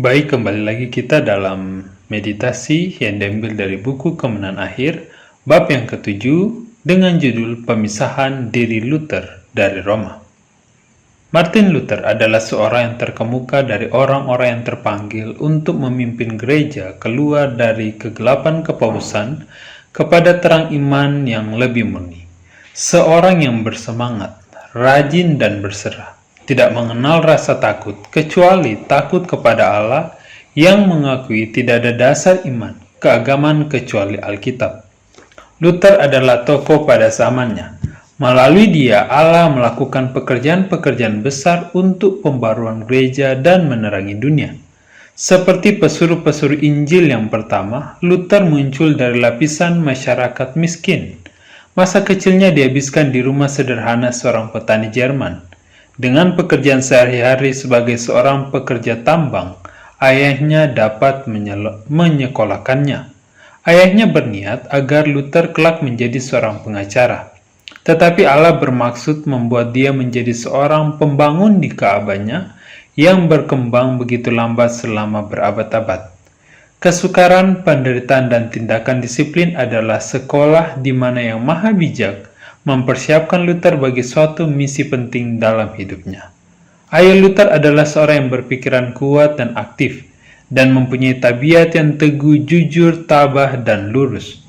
Baik, kembali lagi kita dalam meditasi yang diambil dari buku Kemenangan Akhir, bab yang ketujuh dengan judul Pemisahan Diri Luther dari Roma. Martin Luther adalah seorang yang terkemuka dari orang-orang yang terpanggil untuk memimpin gereja keluar dari kegelapan kepausan kepada terang iman yang lebih murni. Seorang yang bersemangat, rajin dan berserah, tidak mengenal rasa takut kecuali takut kepada Allah yang mengakui tidak ada dasar iman, keagamaan kecuali Alkitab. Luther adalah tokoh pada zamannya. Melalui dia, Allah melakukan pekerjaan-pekerjaan besar untuk pembaruan gereja dan menerangi dunia. Seperti pesuruh-pesuruh Injil yang pertama, Luther muncul dari lapisan masyarakat miskin. Masa kecilnya dihabiskan di rumah sederhana seorang petani Jerman. Dengan pekerjaan sehari-hari sebagai seorang pekerja tambang, ayahnya dapat menyekolahkannya. Ayahnya berniat agar Luther kelak menjadi seorang pengacara. Tetapi Allah bermaksud membuat dia menjadi seorang pembangun di Ka'bahnya yang berkembang begitu lambat selama berabad-abad. Kesukaran, penderitaan, dan tindakan disiplin adalah sekolah di mana Yang Maha Bijak mempersiapkan Luther bagi suatu misi penting dalam hidupnya. Ayah Luther adalah seorang yang berpikiran kuat dan aktif, dan mempunyai tabiat yang teguh, jujur, tabah, dan lurus.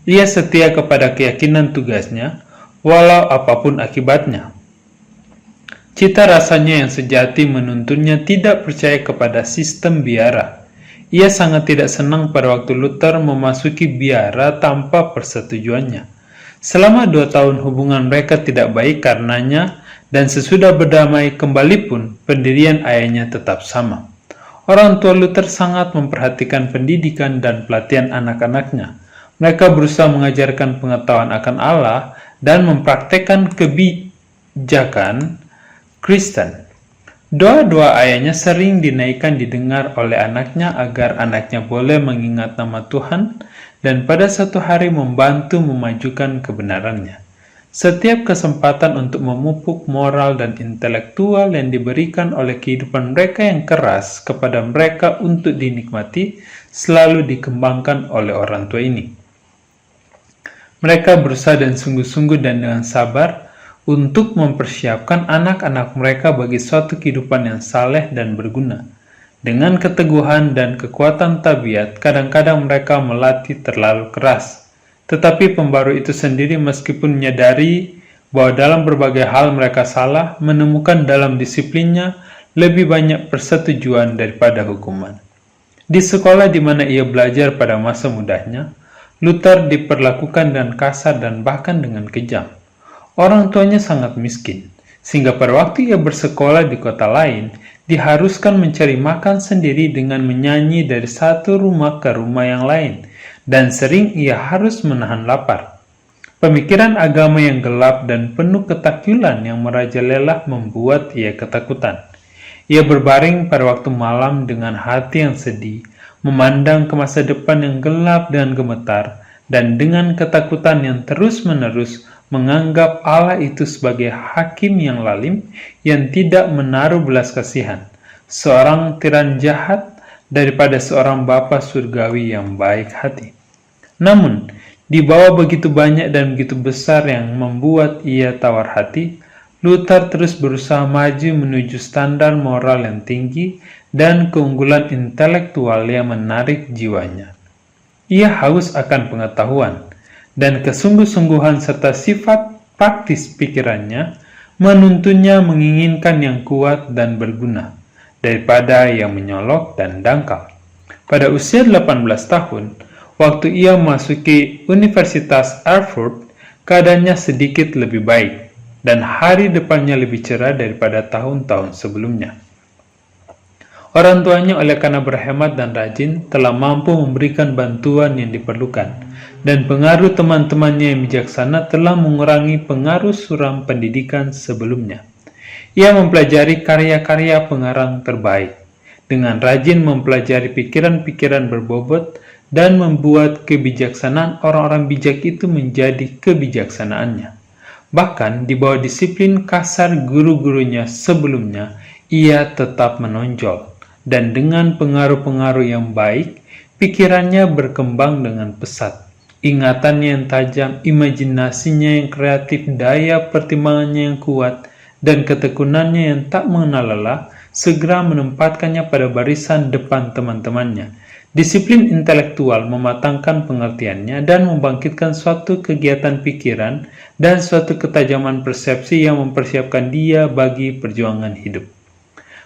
Ia setia kepada keyakinan tugasnya, walau apapun akibatnya. Cita rasanya yang sejati menuntunnya tidak percaya kepada sistem biara. Ia sangat tidak senang pada waktu Luther memasuki biara tanpa persetujuannya. Selama 2 tahun hubungan mereka tidak baik karenanya, dan sesudah berdamai kembali pun pendirian ayahnya tetap sama. Orang tua Luther sangat memperhatikan pendidikan dan pelatihan anak-anaknya. Mereka berusaha mengajarkan pengetahuan akan Allah dan mempraktekkan kebijakan Kristen. Doa-doa ayahnya sering dinaikkan didengar oleh anaknya agar anaknya boleh mengingat nama Tuhan dan pada suatu hari membantu memajukan kebenarannya. Setiap kesempatan untuk memupuk moral dan intelektual yang diberikan oleh kehidupan mereka yang keras kepada mereka untuk dinikmati selalu dikembangkan oleh orang tua ini. Mereka berusaha dan sungguh-sungguh dan dengan sabar untuk mempersiapkan anak-anak mereka bagi suatu kehidupan yang saleh dan berguna. Dengan keteguhan dan kekuatan tabiat, kadang-kadang mereka melatih terlalu keras. Tetapi pembaru itu sendiri meskipun menyadari bahwa dalam berbagai hal mereka salah, menemukan dalam disiplinnya lebih banyak persetujuan daripada hukuman. Di sekolah di mana ia belajar pada masa mudanya, Luther diperlakukan dengan kasar dan bahkan dengan kejam. Orang tuanya sangat miskin, sehingga pada waktu ia bersekolah di kota lain, diharuskan mencari makan sendiri dengan menyanyi dari satu rumah ke rumah yang lain, dan sering ia harus menahan lapar. Pemikiran agama yang gelap dan penuh ketakutan yang merajalela membuat ia ketakutan. Ia berbaring pada waktu malam dengan hati yang sedih, memandang ke masa depan yang gelap dan gemetar, dan dengan ketakutan yang terus-menerus menganggap Allah itu sebagai hakim yang lalim yang tidak menaruh belas kasihan, seorang tiran jahat daripada seorang Bapa surgawi yang baik hati. Namun, di bawah begitu banyak dan begitu besar yang membuat ia tawar hati, Luther terus berusaha maju menuju standar moral yang tinggi dan keunggulan intelektual yang menarik jiwanya. Ia haus akan pengetahuan, dan kesungguh-sungguhan serta sifat praktis pikirannya menuntunnya menginginkan yang kuat dan berguna, daripada yang menyolok dan dangkal. Pada usia 18 tahun, waktu ia memasuki Universitas Erfurt, keadaannya sedikit lebih baik, dan hari depannya lebih cerah daripada tahun-tahun sebelumnya. Orang tuanya oleh karena berhemat dan rajin telah mampu memberikan bantuan yang diperlukan, dan pengaruh teman-temannya yang bijaksana telah mengurangi pengaruh suram pendidikan sebelumnya. Ia mempelajari karya-karya pengarang terbaik, dengan rajin mempelajari pikiran-pikiran berbobot dan membuat kebijaksanaan orang-orang bijak itu menjadi kebijaksanaannya. Bahkan di bawah disiplin kasar guru-gurunya sebelumnya, ia tetap menonjol dan dengan pengaruh-pengaruh yang baik, pikirannya berkembang dengan pesat. Ingatannya yang tajam, imajinasinya yang kreatif, daya pertimbangannya yang kuat, dan ketekunannya yang tak mengenal lelah, segera menempatkannya pada barisan depan teman-temannya. Disiplin intelektual mematangkan pengertiannya dan membangkitkan suatu kegiatan pikiran dan suatu ketajaman persepsi yang mempersiapkan dia bagi perjuangan hidup.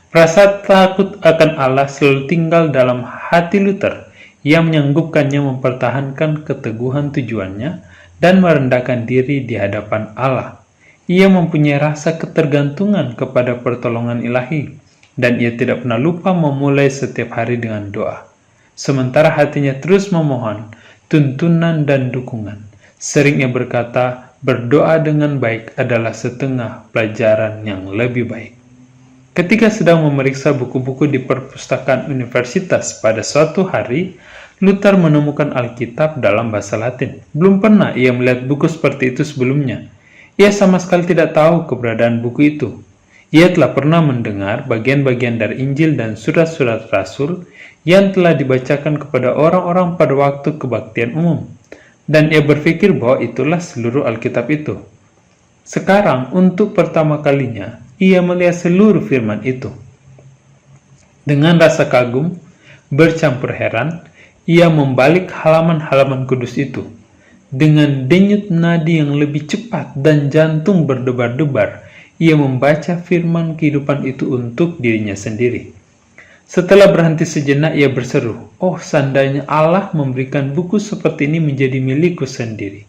Rasa takut akan Allah selalu tinggal dalam hati Luther yang menyanggupkannya mempertahankan keteguhan tujuannya dan merendahkan diri di hadapan Allah. Ia mempunyai rasa ketergantungan kepada pertolongan ilahi, dan ia tidak pernah lupa memulai setiap hari dengan doa. Sementara hatinya terus memohon tuntunan dan dukungan. Sering ia berkata, berdoa dengan baik adalah setengah pelajaran yang lebih baik. Ketika sedang memeriksa buku-buku di perpustakaan universitas pada suatu hari, Luther menemukan Alkitab dalam bahasa Latin. Belum pernah ia melihat buku seperti itu sebelumnya. Ia sama sekali tidak tahu keberadaan buku itu. Ia telah pernah mendengar bagian-bagian dari Injil dan surat-surat Rasul yang telah dibacakan kepada orang-orang pada waktu kebaktian umum. Dan ia berpikir bahwa itulah seluruh Alkitab itu. Sekarang, untuk pertama kalinya, ia melihat seluruh firman itu. Dengan rasa kagum, bercampur heran, ia membalik halaman-halaman kudus itu. Dengan denyut nadi yang lebih cepat dan jantung berdebar-debar, ia membaca firman kehidupan itu untuk dirinya sendiri. Setelah berhenti sejenak, ia berseru, "Oh, seandainya Allah memberikan buku seperti ini menjadi milikku sendiri."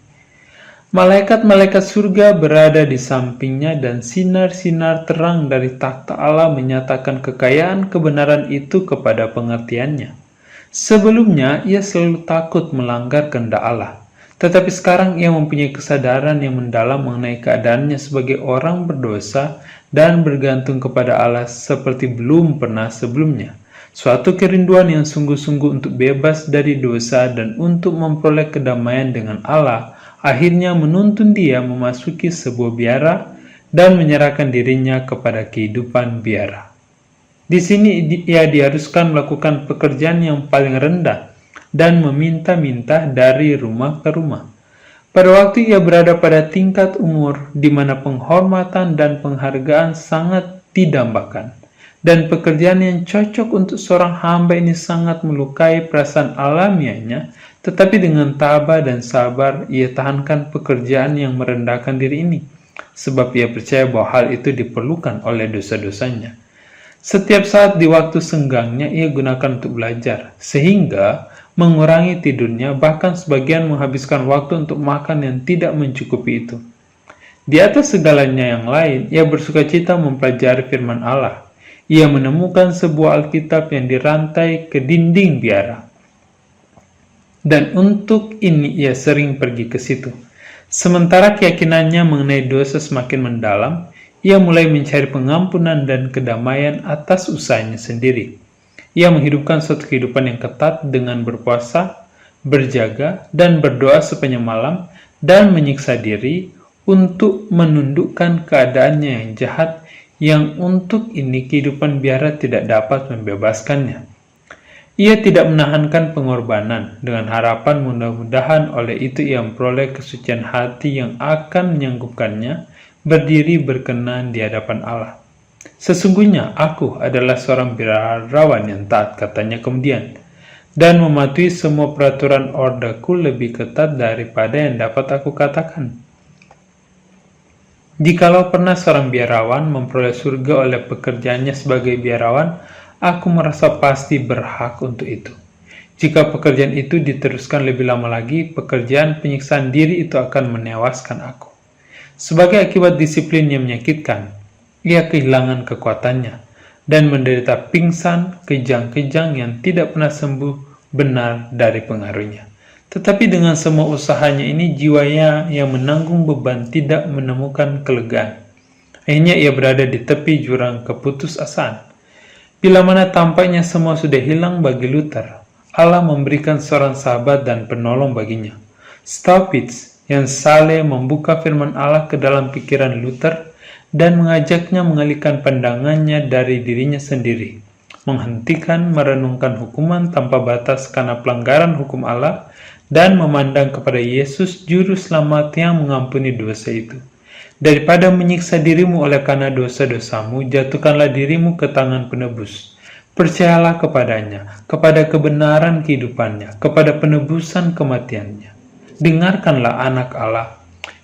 Malaikat-malaikat surga berada di sampingnya dan sinar-sinar terang dari takhta Allah menyatakan kekayaan kebenaran itu kepada pengertiannya. Sebelumnya, ia selalu takut melanggar kehendak Allah. Tetapi sekarang ia mempunyai kesadaran yang mendalam mengenai keadaannya sebagai orang berdosa dan bergantung kepada Allah seperti belum pernah sebelumnya. Suatu kerinduan yang sungguh-sungguh untuk bebas dari dosa dan untuk memperoleh kedamaian dengan Allah akhirnya menuntun dia memasuki sebuah biara dan menyerahkan dirinya kepada kehidupan biara. Di sini ia diharuskan melakukan pekerjaan yang paling rendah dan meminta-minta dari rumah ke rumah. Pada waktu ia berada pada tingkat umur di mana penghormatan dan penghargaan sangat didambakan, dan pekerjaan yang cocok untuk seorang hamba ini sangat melukai perasaan alamiahnya, tetapi dengan tabah dan sabar ia tahankan pekerjaan yang merendahkan diri ini, sebab ia percaya bahwa hal itu diperlukan oleh dosa-dosanya. Setiap saat di waktu senggangnya ia gunakan untuk belajar, sehingga mengurangi tidurnya, bahkan sebagian menghabiskan waktu untuk makan yang tidak mencukupi itu. Di atas segalanya yang lain, ia bersukacita mempelajari firman Allah. Ia menemukan sebuah Alkitab yang dirantai ke dinding biara. Dan untuk ini ia sering pergi ke situ. Sementara keyakinannya mengenai dosa semakin mendalam, ia mulai mencari pengampunan dan kedamaian atas usahanya sendiri. Ia menghidupkan suatu kehidupan yang ketat dengan berpuasa, berjaga, dan berdoa sepanjang malam, dan menyiksa diri untuk menundukkan keadaannya yang jahat, yang untuk ini kehidupan biara tidak dapat membebaskannya. Ia tidak menahankan pengorbanan dengan harapan mudah-mudahan oleh itu ia memperoleh kesucian hati yang akan menyanggupkannya berdiri berkenan di hadapan Allah. Sesungguhnya aku adalah seorang biarawan yang taat, katanya kemudian, dan mematuhi semua peraturan ordaku lebih ketat daripada yang dapat aku katakan. Jikalau pernah seorang biarawan memperoleh surga oleh pekerjaannya sebagai biarawan, aku merasa pasti berhak untuk itu. Jika pekerjaan itu diteruskan lebih lama lagi, pekerjaan penyiksaan diri itu akan menewaskan aku. Sebagai akibat disiplin yang menyakitkan, ia kehilangan kekuatannya dan menderita pingsan, kejang-kejang yang tidak pernah sembuh benar dari pengaruhnya. Tetapi dengan semua usahanya ini, jiwanya yang menanggung beban tidak menemukan kelegaan. Akhirnya ia berada di tepi jurang keputusasaan. Bila mana tampaknya semua sudah hilang bagi Luther, Allah memberikan seorang sahabat dan penolong baginya. Staupitz yang saleh membuka firman Allah ke dalam pikiran Luther dan mengajaknya mengalihkan pandangannya dari dirinya sendiri, menghentikan merenungkan hukuman tanpa batas karena pelanggaran hukum Allah, dan memandang kepada Yesus Juru Selamat yang mengampuni dosa itu. Daripada menyiksa dirimu oleh karena dosa-dosamu, jatuhkanlah dirimu ke tangan penebus. Percayalah kepadanya, kepada kebenaran kehidupannya, kepada penebusan kematiannya. Dengarkanlah anak Allah.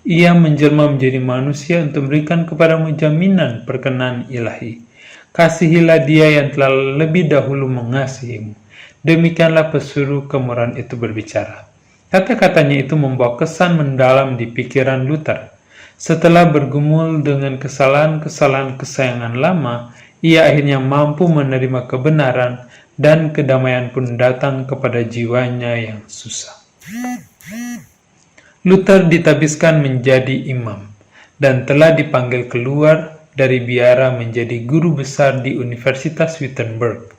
Ia menjelma menjadi manusia untuk memberikan kepadamu jaminan perkenan ilahi. Kasihilah dia yang telah lebih dahulu mengasihimu. Demikianlah pesuruh kemurahan itu berbicara. Kata-katanya itu membawa kesan mendalam di pikiran Luther. Setelah bergumul dengan kesalahan-kesalahan kesayangan lama, ia akhirnya mampu menerima kebenaran, dan kedamaian pun datang kepada jiwanya yang susah. Luther ditabiskan menjadi imam, dan telah dipanggil keluar dari biara menjadi guru besar di Universitas Wittenberg.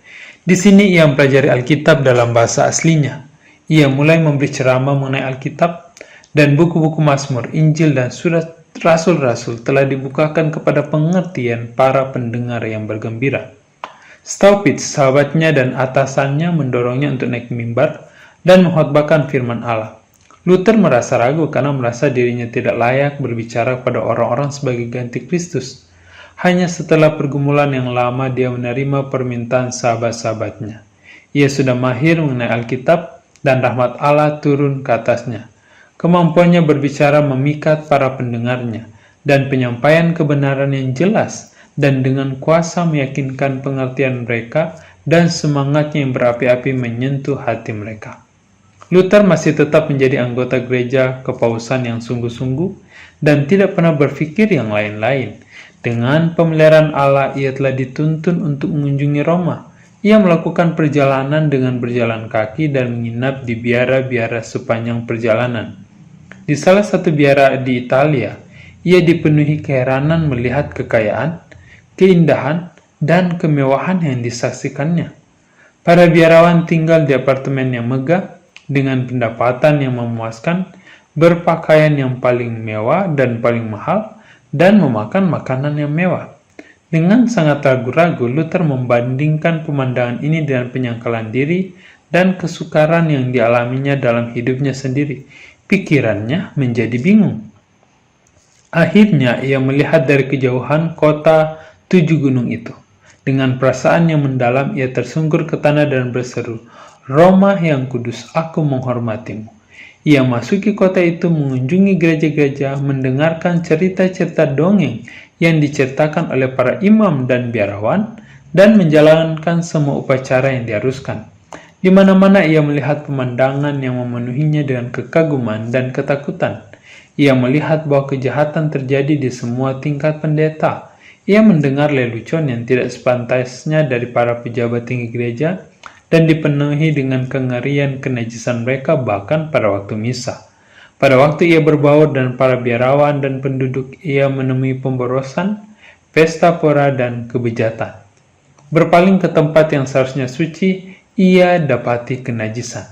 Di sini ia mempelajari Alkitab dalam bahasa aslinya. Ia mulai memberi ceramah mengenai Alkitab, dan buku-buku Mazmur, Injil, dan surat Rasul-Rasul telah dibukakan kepada pengertian para pendengar yang bergembira. Staupitz, sahabatnya dan atasannya mendorongnya untuk naik mimbar dan mengkhotbahkan firman Allah. Luther merasa ragu karena merasa dirinya tidak layak berbicara kepada orang-orang sebagai ganti Kristus. Hanya setelah pergumulan yang lama dia menerima permintaan sahabat-sahabatnya. Ia sudah mahir mengenai Alkitab, dan rahmat Allah turun ke atasnya. Kemampuannya berbicara memikat para pendengarnya, dan penyampaian kebenaran yang jelas dan dengan kuasa meyakinkan pengertian mereka, dan semangatnya yang berapi-api menyentuh hati mereka. Luther masih tetap menjadi anggota gereja kepausan yang sungguh-sungguh dan tidak pernah berpikir yang lain-lain. Dengan pemeliharaan Allah, ia telah dituntun untuk mengunjungi Roma. Ia melakukan perjalanan dengan berjalan kaki dan menginap di biara-biara sepanjang perjalanan. Di salah satu biara di Italia, ia dipenuhi keheranan melihat kekayaan, keindahan, dan kemewahan yang disaksikannya. Para biarawan tinggal di apartemen yang megah, dengan pendapatan yang memuaskan, berpakaian yang paling mewah dan paling mahal, dan memakan makanan yang mewah. Dengan sangat ragu-ragu, Luther membandingkan pemandangan ini dengan penyangkalan diri dan kesukaran yang dialaminya dalam hidupnya sendiri. Pikirannya menjadi bingung. Akhirnya ia melihat dari kejauhan kota 7 gunung itu. Dengan perasaan yang mendalam ia tersungkur ke tanah dan berseru, "Roma yang kudus, aku menghormatimu." Ia masuki kota itu, mengunjungi gereja-gereja, mendengarkan cerita-cerita dongeng yang diceritakan oleh para imam dan biarawan, dan menjalankan semua upacara yang diharuskan. Di mana-mana ia melihat pemandangan yang memenuhinya dengan kekaguman dan ketakutan. Ia melihat bahwa kejahatan terjadi di semua tingkat pendeta. Ia mendengar lelucon yang tidak sepantasnya dari para pejabat tinggi gereja, dan dipenuhi dengan kengerian kenajisan mereka bahkan pada waktu misa. Pada waktu ia berbaur dengan para biarawan dan penduduk, ia menemui pemborosan, pesta pora, dan kebejatan. Berpaling ke tempat yang seharusnya suci, ia dapati kenajisan.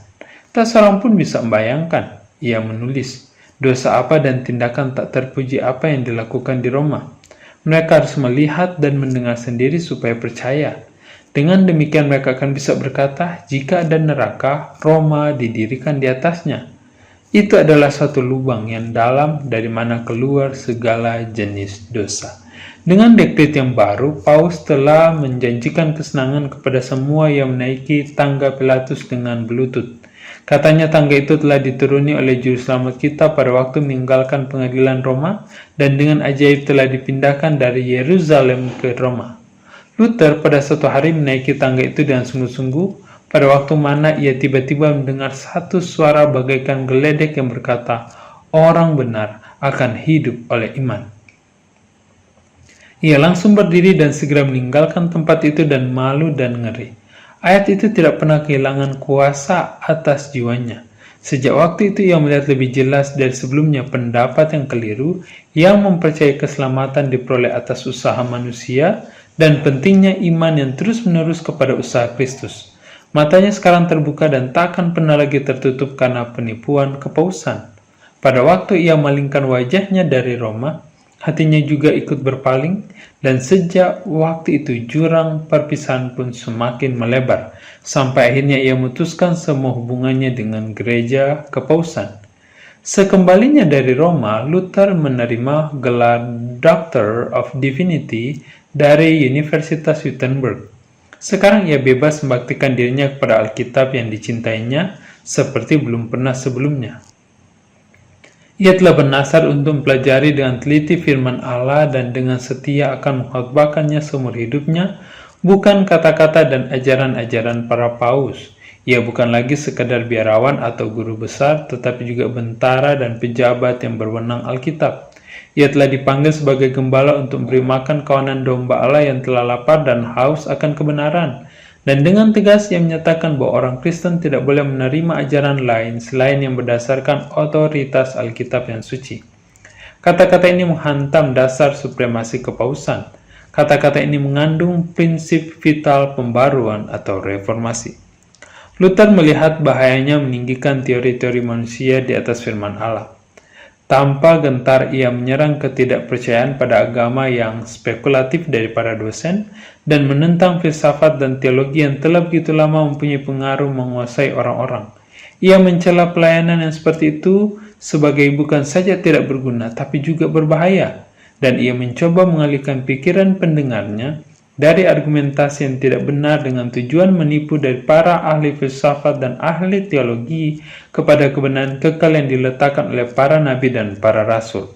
Tak seorang pun bisa membayangkan, ia menulis, dosa apa dan tindakan tak terpuji apa yang dilakukan di Roma. Mereka harus melihat dan mendengar sendiri supaya percaya. Dengan demikian mereka akan bisa berkata, jika ada neraka, Roma didirikan di atasnya. Itu adalah suatu lubang yang dalam dari mana keluar segala jenis dosa. Dengan dekret yang baru, Paus telah menjanjikan kesenangan kepada semua yang menaiki tangga Pilatus dengan berlutut. Katanya tangga itu telah dituruni oleh Juru Selamat kita pada waktu meninggalkan pengadilan Roma, dan dengan ajaib telah dipindahkan dari Yerusalem ke Roma. Luther pada suatu hari menaiki tangga itu dengan sungguh-sungguh, pada waktu mana ia tiba-tiba mendengar satu suara bagaikan geledek yang berkata, "Orang benar akan hidup oleh iman." Ia langsung berdiri dan segera meninggalkan tempat itu dan malu dan ngeri. Ayat itu tidak pernah kehilangan kuasa atas jiwanya. Sejak waktu itu ia melihat lebih jelas dari sebelumnya pendapat yang keliru yang mempercayai keselamatan diperoleh atas usaha manusia, dan pentingnya iman yang terus-menerus kepada usaha Kristus. Matanya sekarang terbuka dan tak akan pernah lagi tertutup karena penipuan kepausan. Pada waktu ia malingkan wajahnya dari Roma, hatinya juga ikut berpaling, dan sejak waktu itu jurang perpisahan pun semakin melebar, sampai akhirnya ia memutuskan semua hubungannya dengan gereja kepausan. Sekembalinya dari Roma, Luther menerima gelar Doctor of Divinity dari Universitas Wittenberg. Sekarang ia bebas membaktikan dirinya kepada Alkitab yang dicintainya seperti belum pernah sebelumnya. Ia telah bernasar untuk mempelajari dengan teliti firman Allah dan dengan setia akan mengkhotbahkannya seumur hidupnya, bukan kata-kata dan ajaran-ajaran para paus. Ia bukan lagi sekadar biarawan atau guru besar, tetapi juga bentara dan pejabat yang berwenang Alkitab. Ia telah dipanggil sebagai gembala untuk memberi makan kawanan domba Allah yang telah lapar dan haus akan kebenaran. Dan dengan tegas ia menyatakan bahwa orang Kristen tidak boleh menerima ajaran lain selain yang berdasarkan otoritas Alkitab yang suci. Kata-kata ini menghantam dasar supremasi kepausan. Kata-kata ini mengandung prinsip vital pembaruan atau reformasi. Luther melihat bahayanya meninggikan teori-teori manusia di atas firman Allah. Tanpa gentar ia menyerang ketidakpercayaan pada agama yang spekulatif dari para dosen dan menentang filsafat dan teologi yang telah begitu lama mempunyai pengaruh menguasai orang-orang. Ia mencela pelayanan yang seperti itu sebagai bukan saja tidak berguna tapi juga berbahaya, dan ia mencoba mengalihkan pikiran pendengarnya dari argumentasi yang tidak benar dengan tujuan menipu dari para ahli filsafat dan ahli teologi kepada kebenaran kekal yang diletakkan oleh para nabi dan para rasul.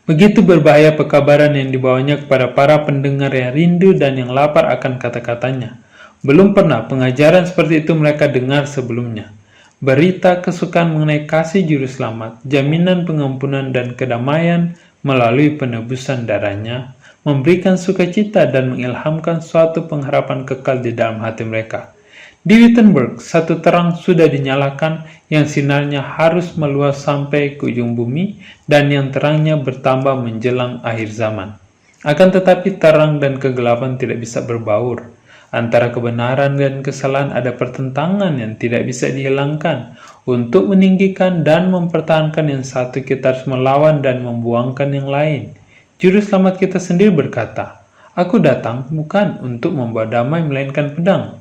Begitu berbahaya pekabaran yang dibawanya kepada para pendengar yang rindu dan yang lapar akan kata-katanya. Belum pernah pengajaran seperti itu mereka dengar sebelumnya. Berita kesukaan mengenai kasih juru selamat, jaminan pengampunan dan kedamaian melalui penebusan darahnya, memberikan sukacita dan mengilhamkan suatu pengharapan kekal di dalam hati mereka. Di Wittenberg, satu terang sudah dinyalakan yang sinarnya harus meluas sampai ke ujung bumi dan yang terangnya bertambah menjelang akhir zaman. Akan tetapi terang dan kegelapan tidak bisa berbaur. Antara kebenaran dan kesalahan ada pertentangan yang tidak bisa dihilangkan. Untuk meninggikan dan mempertahankan yang satu, kita harus melawan dan membuangkan yang lain. Juru selamat kita sendiri berkata, "Aku datang bukan untuk membawa damai melainkan pedang."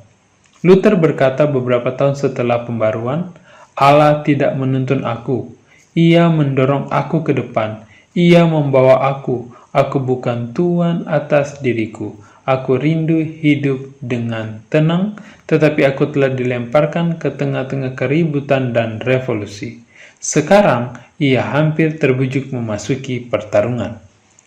Luther berkata beberapa tahun setelah pembaruan, "Allah tidak menuntun aku. Ia mendorong aku ke depan. Ia membawa aku. Aku bukan tuan atas diriku. Aku rindu hidup dengan tenang, tetapi aku telah dilemparkan ke tengah-tengah keributan dan revolusi. Sekarang ia hampir terbujuk memasuki pertarungan."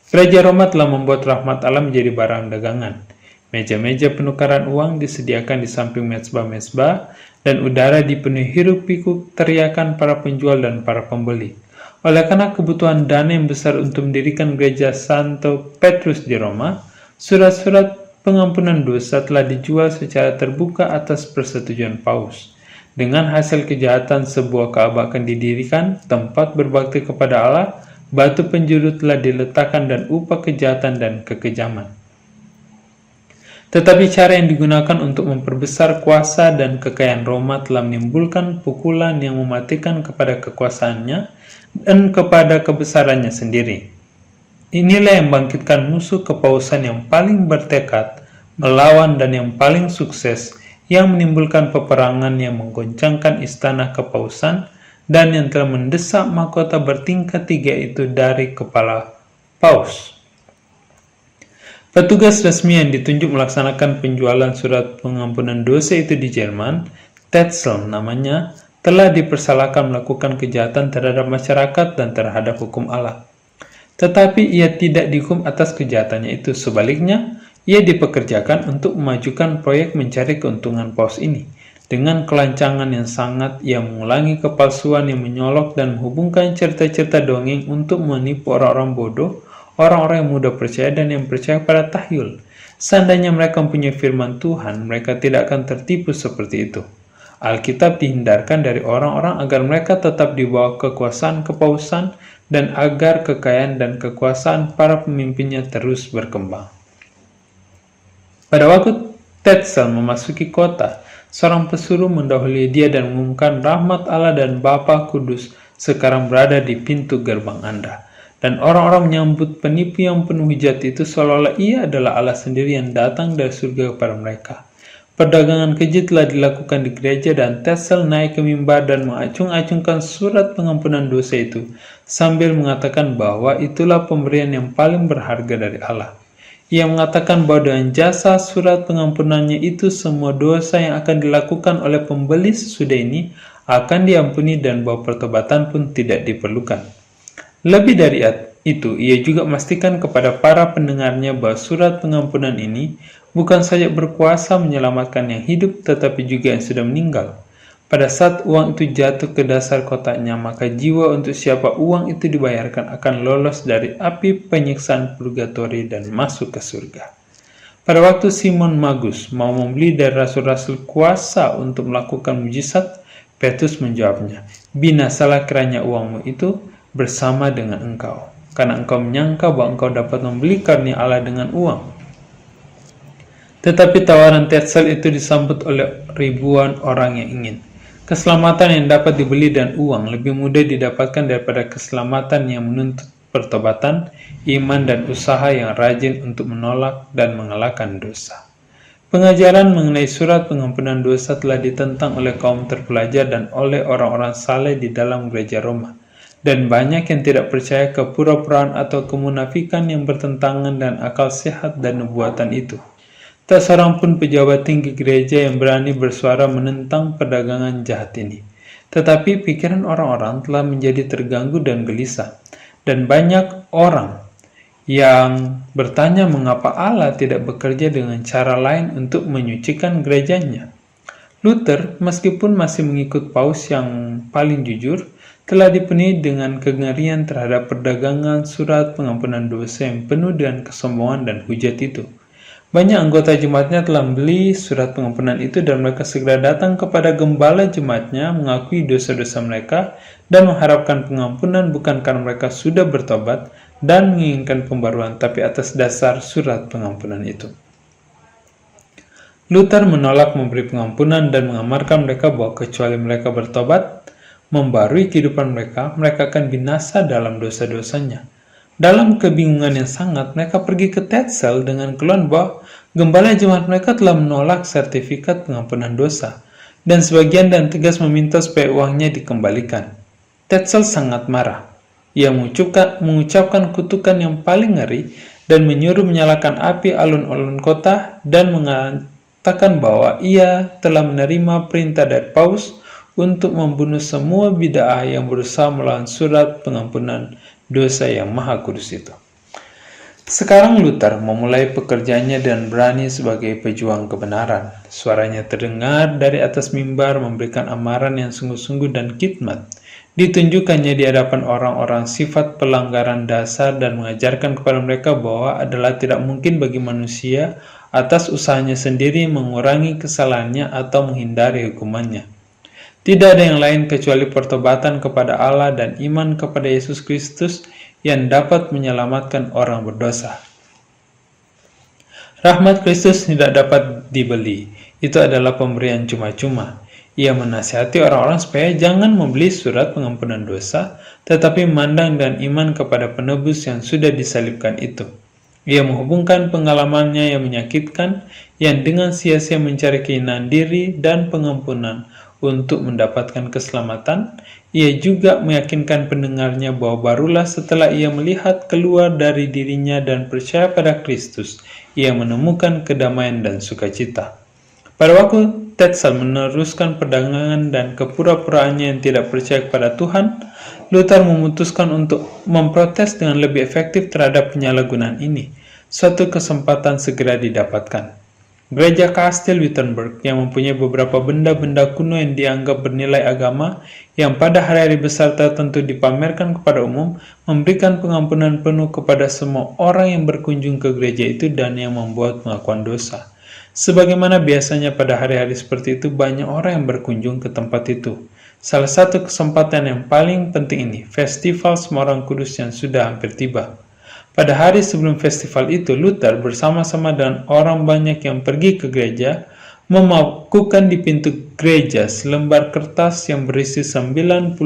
Raja Roma telah membuat rahmat Allah menjadi barang dagangan. Meja-meja penukaran uang disediakan di samping mezbah-mezbah, dan udara dipenuhi hiruk-pikuk teriakan para penjual dan para pembeli. Oleh karena kebutuhan dana yang besar untuk mendirikan gereja Santo Petrus di Roma, surat-surat pengampunan dosa telah dijual secara terbuka atas persetujuan Paus. Dengan hasil kejahatan sebuah Ka'bah akan didirikan, tempat berbakti kepada Allah, batu penjuru telah diletakkan dan upah kejahatan dan kekejaman. Tetapi cara yang digunakan untuk memperbesar kuasa dan kekayaan Roma telah menimbulkan pukulan yang mematikan kepada kekuasaannya dan kepada kebesarannya sendiri. Inilah yang membangkitkan musuh kepausan yang paling bertekad melawan dan yang paling sukses, yang menimbulkan peperangan yang menggoncangkan istana kepausan dan yang telah mendesak mahkota bertingkat 3 itu dari kepala Paus. Petugas resmi yang ditunjuk melaksanakan penjualan surat pengampunan dosa itu di Jerman, Tetzel namanya, telah dipersalahkan melakukan kejahatan terhadap masyarakat dan terhadap hukum Allah. Tetapi ia tidak dihukum atas kejahatannya itu. Sebaliknya, ia dipekerjakan untuk memajukan proyek mencari keuntungan Paus ini. Dengan kelancangan yang sangat, ia mengulangi kepalsuan yang menyolok dan menghubungkan cerita-cerita dongeng untuk menipu orang-orang bodoh, orang-orang yang mudah percaya dan yang percaya pada tahyul. Seandainya mereka mempunyai firman Tuhan, mereka tidak akan tertipu seperti itu. Alkitab dihindarkan dari orang-orang agar mereka tetap di bawah kekuasaan kepausan dan agar kekayaan dan kekuasaan para pemimpinnya terus berkembang. Pada waktu Tetzel memasuki kota, seorang pesuruh mendahului dia dan mengumumkan, "Rahmat Allah dan Bapa Kudus sekarang berada di pintu gerbang Anda." Dan orang-orang menyambut penipu yang penuh hujat itu seolah-olah ia adalah Allah sendiri yang datang dari surga kepada mereka. Perdagangan keji telah dilakukan di gereja dan Tetzel naik ke mimbar dan mengacung-acungkan surat pengampunan dosa itu sambil mengatakan bahwa itulah pemberian yang paling berharga dari Allah. Ia mengatakan bahwa dengan jasa surat pengampunannya itu semua dosa yang akan dilakukan oleh pembeli sesudah ini akan diampuni dan bahwa pertobatan pun tidak diperlukan. Lebih dari itu, ia juga memastikan kepada para pendengarnya bahwa surat pengampunan ini bukan saja berkuasa menyelamatkan yang hidup, tetapi juga yang sudah meninggal. Pada saat uang itu jatuh ke dasar kotaknya, maka jiwa untuk siapa uang itu dibayarkan akan lolos dari api penyiksaan purgatori dan masuk ke surga. Pada waktu Simon Magus mau membeli dari rasul-rasul kuasa untuk melakukan mujizat, Petrus menjawabnya, "Binasalah kiranya uangmu itu bersama dengan engkau, karena engkau menyangka bahwa engkau dapat membeli karunia Allah dengan uang." Tetapi tawaran Tetzel itu disambut oleh ribuan orang yang ingin. Keselamatan yang dapat dibeli dan uang lebih mudah didapatkan daripada keselamatan yang menuntut pertobatan, iman, dan usaha yang rajin untuk menolak dan mengalahkan dosa. Pengajaran mengenai surat pengampunan dosa telah ditentang oleh kaum terpelajar dan oleh orang-orang saleh di dalam gereja Roma. Dan banyak yang tidak percaya kepura-puraan atau kemunafikan yang bertentangan dengan akal sehat dan nubuatan itu. Tak seorang pun pejabat tinggi gereja yang berani bersuara menentang perdagangan jahat ini. Tetapi pikiran orang-orang telah menjadi terganggu dan gelisah. Dan banyak orang yang bertanya mengapa Allah tidak bekerja dengan cara lain untuk menyucikan gerejanya. Luther, meskipun masih mengikut Paus yang paling jujur, telah dipenuhi dengan kengerian terhadap perdagangan surat pengampunan dosa yang penuh dengan kesombongan dan hujat itu. Banyak anggota jemaatnya telah membeli surat pengampunan itu dan mereka segera datang kepada gembala jemaatnya mengakui dosa-dosa mereka dan mengharapkan pengampunan bukan karena mereka sudah bertobat dan menginginkan pembaruan, tapi atas dasar surat pengampunan itu. Luther menolak memberi pengampunan dan mengamarkan mereka bahwa kecuali mereka bertobat, membarui kehidupan mereka, mereka akan binasa dalam dosa-dosanya. Dalam kebingungan yang sangat, mereka pergi ke Tetzel dengan keluhan bahwa gembala jemaat mereka telah menolak sertifikat pengampunan dosa, dan sebagian dan tegas meminta supaya uangnya dikembalikan. Tetzel sangat marah. Ia mengucapkan kutukan yang paling ngeri dan menyuruh menyalakan api alun-alun kota dan mengatakan bahwa ia telah menerima perintah dari Paus untuk membunuh semua bid'ah yang berusaha melawan surat pengampunan dosa yang maha kudus itu. Sekarang Luther memulai pekerjaannya dan berani sebagai pejuang kebenaran. Suaranya terdengar dari atas mimbar memberikan amaran yang sungguh-sungguh dan khidmat. Ditunjukkannya di hadapan orang-orang sifat pelanggaran dasar dan mengajarkan kepada mereka bahwa adalah tidak mungkin bagi manusia atas usahanya sendiri mengurangi kesalahannya atau menghindari hukumannya. Tidak ada yang lain kecuali pertobatan kepada Allah dan iman kepada Yesus Kristus yang dapat menyelamatkan orang berdosa. Rahmat Kristus tidak dapat dibeli. Itu adalah pemberian cuma-cuma. Ia menasihati orang-orang supaya jangan membeli surat pengampunan dosa, tetapi memandang dan iman kepada penebus yang sudah disalibkan itu. Ia menghubungkan pengalamannya yang menyakitkan, yang dengan sia-sia mencari kehinaan diri dan pengampunan untuk mendapatkan keselamatan. Ia juga meyakinkan pendengarnya bahwa barulah setelah ia melihat keluar dari dirinya dan percaya pada Kristus, ia menemukan kedamaian dan sukacita. Pada waktu Tetzel meneruskan perdagangan dan kepura-puraannya yang tidak percaya kepada Tuhan, Luther memutuskan untuk memprotes dengan lebih efektif terhadap penyalahgunaan ini. Suatu kesempatan segera didapatkan. Gereja Kastil Wittenberg yang mempunyai beberapa benda-benda kuno yang dianggap bernilai agama yang pada hari-hari besar tertentu dipamerkan kepada umum, memberikan pengampunan penuh kepada semua orang yang berkunjung ke gereja itu dan yang membuat pengakuan dosa. Sebagaimana biasanya pada hari-hari seperti itu, banyak orang yang berkunjung ke tempat itu. Salah satu kesempatan yang paling penting ini, festival Semua Orang Kudus yang sudah hampir tiba. Pada hari sebelum festival itu, Luther bersama-sama dengan orang banyak yang pergi ke gereja, memakukan di pintu gereja selembar kertas yang berisi 95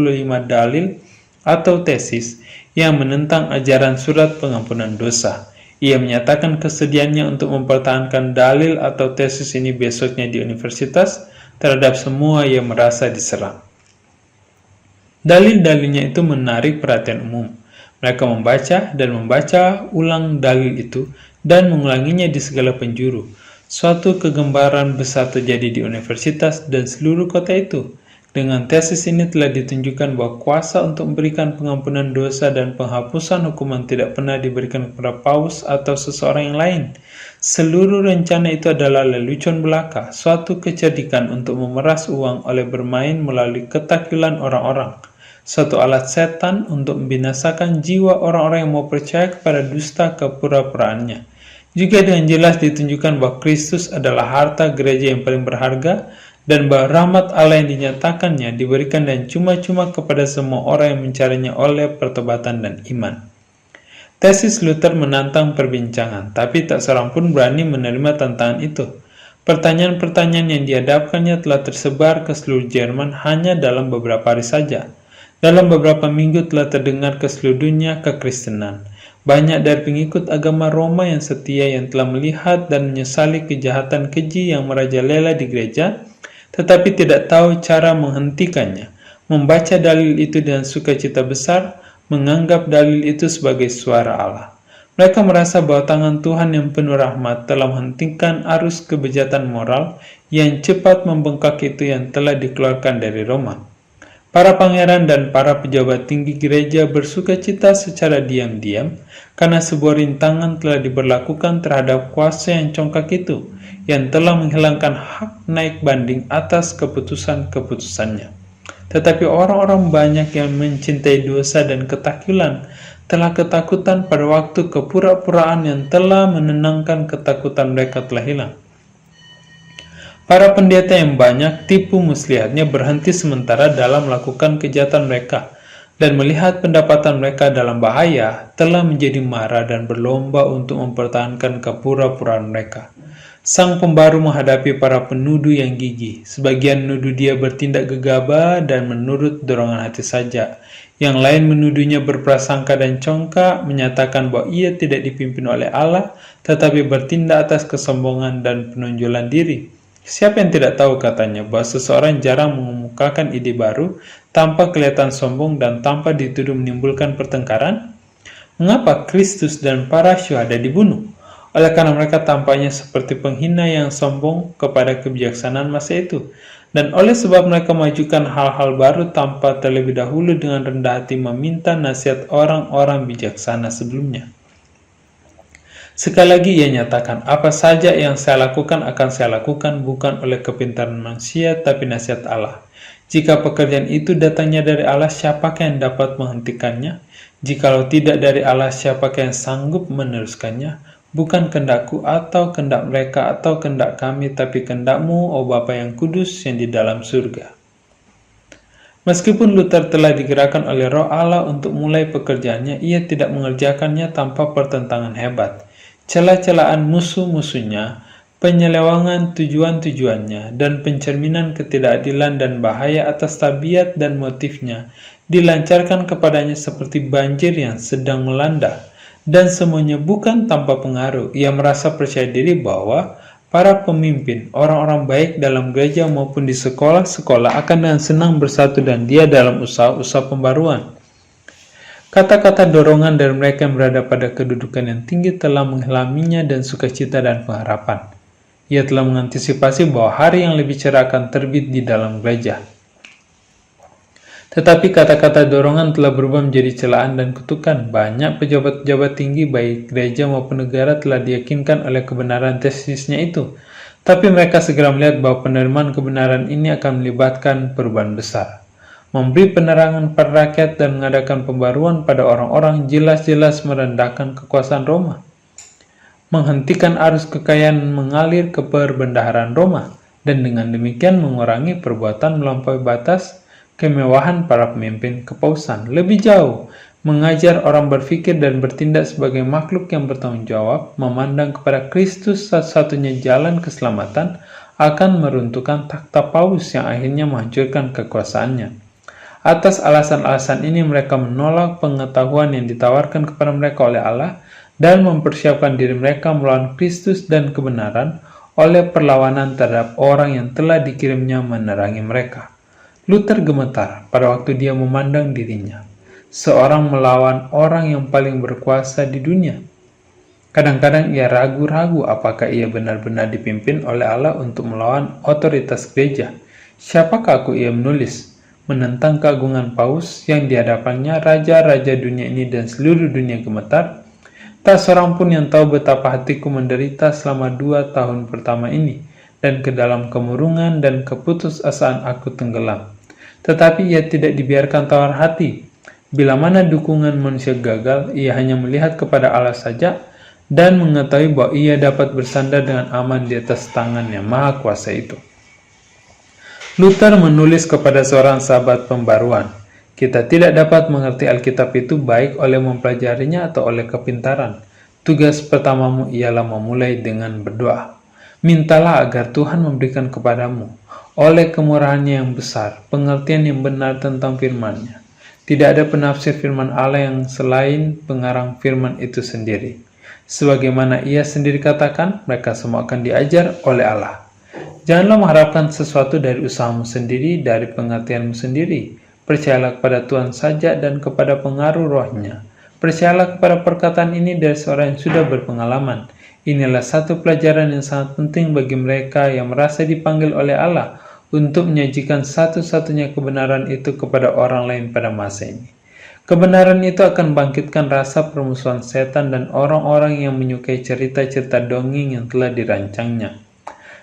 dalil atau tesis yang menentang ajaran surat pengampunan dosa. Ia menyatakan kesediaannya untuk mempertahankan dalil atau tesis ini besoknya di universitas terhadap semua yang merasa diserang. Dalil-dalilnya itu menarik perhatian umum. Mereka membaca ulang dalil itu dan mengulanginya di segala penjuru. Suatu kegembaran besar terjadi di universitas dan seluruh kota itu. Dengan tesis ini telah ditunjukkan bahwa kuasa untuk memberikan pengampunan dosa dan penghapusan hukuman tidak pernah diberikan kepada paus atau seseorang yang lain. Seluruh rencana itu adalah lelucon belaka, suatu kecerdikan untuk memeras uang oleh bermain melalui ketakilan orang-orang. Suatu alat setan untuk membinasakan jiwa orang-orang yang mau percaya kepada dusta kepura-puraannya. Juga dengan jelas ditunjukkan bahwa Kristus adalah harta gereja yang paling berharga dan bahwa rahmat Allah yang dinyatakannya diberikan dan cuma-cuma kepada semua orang yang mencarinya oleh pertobatan dan iman. Tesis Luther menantang perbincangan, tapi tak seorang pun berani menerima tantangan itu. Pertanyaan-pertanyaan yang dihadapkannya telah tersebar ke seluruh Jerman hanya dalam beberapa hari saja. Dalam beberapa minggu telah terdengar ke seluruh dunia kekristenan. Banyak dari pengikut agama Roma yang setia yang telah melihat dan menyesali kejahatan keji yang merajalela di gereja, tetapi tidak tahu cara menghentikannya. Membaca dalil itu dengan sukacita besar, menganggap dalil itu sebagai suara Allah. Mereka merasa bahwa tangan Tuhan yang penuh rahmat telah menghentikan arus kebejatan moral yang cepat membengkak itu yang telah dikeluarkan dari Roma. Para pangeran dan para pejabat tinggi gereja bersukacita secara diam-diam karena sebuah rintangan telah diberlakukan terhadap kuasa yang congkak itu, yang telah menghilangkan hak naik banding atas keputusan-keputusannya. Tetapi orang-orang banyak yang mencintai dosa dan ketakutan telah ketakutan pada waktu kepura-puraan yang telah menenangkan ketakutan mereka telah hilang. Para pendeta yang banyak tipu muslihatnya berhenti sementara dalam melakukan kejahatan mereka dan melihat pendapatan mereka dalam bahaya telah menjadi marah dan berlomba untuk mempertahankan kepura-puraan mereka. Sang pembaru menghadapi para penuduh yang gigih. Sebagian menuduh dia bertindak gegabah dan menurut dorongan hati saja. Yang lain menuduhnya berprasangka dan congkak, menyatakan bahwa ia tidak dipimpin oleh Allah, tetapi bertindak atas kesombongan dan penonjolan diri. Siapa yang tidak tahu, katanya, bahwa seseorang jarang mengemukakan ide baru tanpa kelihatan sombong dan tanpa dituduh menimbulkan pertengkaran? Mengapa Kristus dan para syuhada dibunuh? Oleh karena mereka tampaknya seperti penghina yang sombong kepada kebijaksanaan masa itu. Dan oleh sebab mereka majukan hal-hal baru tanpa terlebih dahulu dengan rendah hati meminta nasihat orang-orang bijaksana sebelumnya. Sekali lagi ia nyatakan, apa saja yang saya lakukan akan saya lakukan bukan oleh kepintaran manusia, tapi nasihat Allah. Jika pekerjaan itu datangnya dari Allah, siapakah yang dapat menghentikannya? Jikalau tidak dari Allah, siapakah yang sanggup meneruskannya? Bukan kehendakku atau kehendak mereka atau kehendak kami, tapi kehendakmu, oh Bapa yang kudus yang di dalam surga. Meskipun Luther telah digerakkan oleh Roh Allah untuk mulai pekerjaannya, ia tidak mengerjakannya tanpa pertentangan hebat. Celah-celahan musuh-musuhnya, penyelewangan tujuan-tujuannya, dan pencerminan ketidakadilan dan bahaya atas tabiat dan motifnya dilancarkan kepadanya seperti banjir yang sedang melanda, dan semuanya bukan tanpa pengaruh. Ia merasa percaya diri bahwa para pemimpin, orang-orang baik dalam gereja maupun di sekolah-sekolah akan dengan senang bersatu dan dia dalam usaha-usaha pembaruan. Kata-kata dorongan dari mereka yang berada pada kedudukan yang tinggi telah mengilhaminya dan sukacita dan pengharapan. Ia telah mengantisipasi bahwa hari yang lebih cerah akan terbit di dalam gereja. Tetapi kata-kata dorongan telah berubah menjadi celaan dan kutukan. Banyak pejabat-pejabat tinggi baik gereja maupun negara telah diyakinkan oleh kebenaran tesisnya itu. Tapi mereka segera melihat bahwa penerimaan kebenaran ini akan melibatkan perubahan besar. Memberi penerangan pada rakyat dan mengadakan pembaruan pada orang-orang jelas-jelas merendahkan kekuasaan Roma. Menghentikan arus kekayaan mengalir ke perbendaharaan Roma, dan dengan demikian mengurangi perbuatan melampaui batas kemewahan para pemimpin kepausan. Lebih jauh, mengajar orang berpikir dan bertindak sebagai makhluk yang bertanggung jawab, memandang kepada Kristus satu-satunya jalan keselamatan, akan meruntuhkan takhta paus yang akhirnya menghancurkan kekuasaannya. Atas alasan-alasan ini mereka menolak pengetahuan yang ditawarkan kepada mereka oleh Allah dan mempersiapkan diri mereka melawan Kristus dan kebenaran oleh perlawanan terhadap orang yang telah dikirimnya menerangi mereka. Luther gemetar pada waktu dia memandang dirinya, seorang melawan orang yang paling berkuasa di dunia. Kadang-kadang ia ragu-ragu apakah ia benar-benar dipimpin oleh Allah untuk melawan otoritas gereja. Siapakah aku, ia menulis, menentang keagungan Paus yang di hadapannya raja-raja dunia ini dan seluruh dunia gemetar. Tak seorang pun yang tahu betapa hatiku menderita selama 2 tahun pertama ini, dan ke dalam kemurungan dan keputusasaan aku tenggelam. Tetapi ia tidak dibiarkan tawar hati. Bila mana dukungan manusia gagal, ia hanya melihat kepada Allah saja dan mengetahui bahwa ia dapat bersandar dengan aman di atas tangan yang maha kuasa itu. Luther menulis kepada seorang sahabat pembaruan, "Kita tidak dapat mengerti Alkitab itu baik oleh mempelajarinya atau oleh kepintaran. Tugas pertamamu ialah memulai dengan berdoa. Mintalah agar Tuhan memberikan kepadamu, oleh kemurahannya yang besar, pengertian yang benar tentang firman-Nya. Tidak ada penafsir firman Allah yang selain pengarang firman itu sendiri. Sebagaimana ia sendiri katakan, mereka semua akan diajar oleh Allah. Janganlah mengharapkan sesuatu dari usahamu sendiri, dari pengertianmu sendiri. Percayalah kepada Tuhan saja dan kepada pengaruh rohnya. Percayalah kepada perkataan ini dari seorang yang sudah berpengalaman. Inilah satu pelajaran yang sangat penting bagi mereka yang merasa dipanggil oleh Allah untuk menyajikan satu-satunya kebenaran itu kepada orang lain pada masa ini. Kebenaran itu akan bangkitkan rasa permusuhan setan dan orang-orang yang menyukai cerita-cerita dongeng yang telah dirancangnya.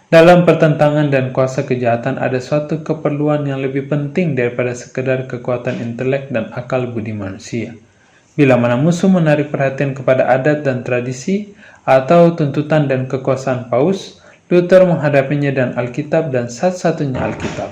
Dalam pertentangan dan kuasa kejahatan ada suatu keperluan yang lebih penting daripada sekedar kekuatan intelek dan akal budi manusia. Bila mana musuh menarik perhatian kepada adat dan tradisi atau tuntutan dan kekuasaan Paus, Luther menghadapinya dan Alkitab dan satu-satunya Alkitab.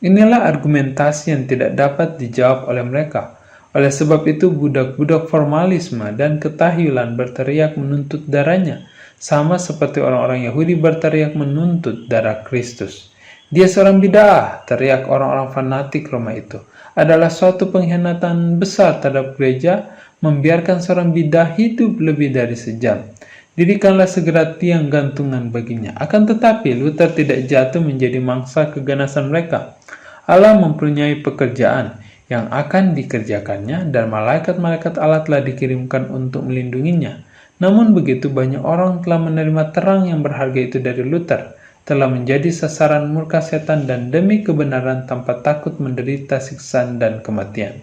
Inilah argumentasi yang tidak dapat dijawab oleh mereka. Oleh sebab itu budak-budak formalisme dan ketahyulan berteriak menuntut darahnya, sama seperti orang-orang Yahudi berteriak menuntut darah Kristus. Dia seorang bid'ah, teriak orang-orang fanatik Roma itu. Adalah suatu pengkhianatan besar terhadap gereja membiarkan seorang bid'ah hidup lebih dari sejam. Dirikanlah segera tiang gantungan baginya. Akan tetapi Luther tidak jatuh menjadi mangsa keganasan mereka. Allah mempunyai pekerjaan yang akan dikerjakannya dan malaikat-malaikat Allah telah dikirimkan untuk melindunginya. Namun begitu banyak orang telah menerima terang yang berharga itu dari Luther, telah menjadi sasaran murka setan dan demi kebenaran tanpa takut menderita siksaan dan kematian.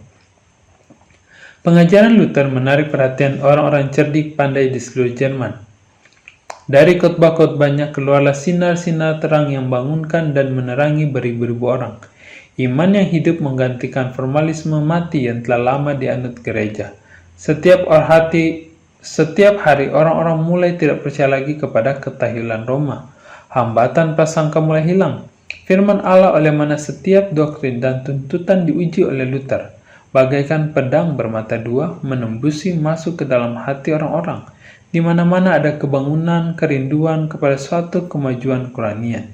Pengajaran Luther menarik perhatian orang-orang cerdik pandai di seluruh Jerman. Dari khotbah-khotbahnya keluarlah sinar-sinar terang yang bangunkan dan menerangi beribu-ribu orang. Iman yang hidup menggantikan formalisme mati yang telah lama dianut gereja. Setiap hari orang-orang mulai tidak percaya lagi kepada ketahyulan Roma. Hambatan prasangka mulai hilang. Firman Allah oleh mana setiap doktrin dan tuntutan diuji oleh Luther, bagaikan pedang bermata dua menembusi masuk ke dalam hati orang-orang. Di mana-mana ada kebangunan, kerinduan kepada suatu kemajuan kerohanian.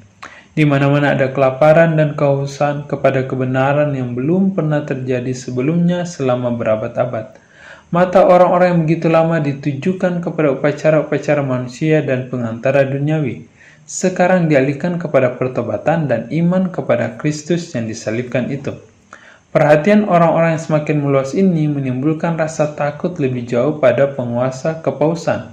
Di mana-mana ada kelaparan dan kehausan kepada kebenaran yang belum pernah terjadi sebelumnya selama berabad-abad. Mata orang-orang yang begitu lama ditujukan kepada upacara-upacara manusia dan pengantara duniawi, sekarang dialihkan kepada pertobatan dan iman kepada Kristus yang disalibkan itu. Perhatian orang-orang yang semakin meluas ini menimbulkan rasa takut lebih jauh pada penguasa kepausan.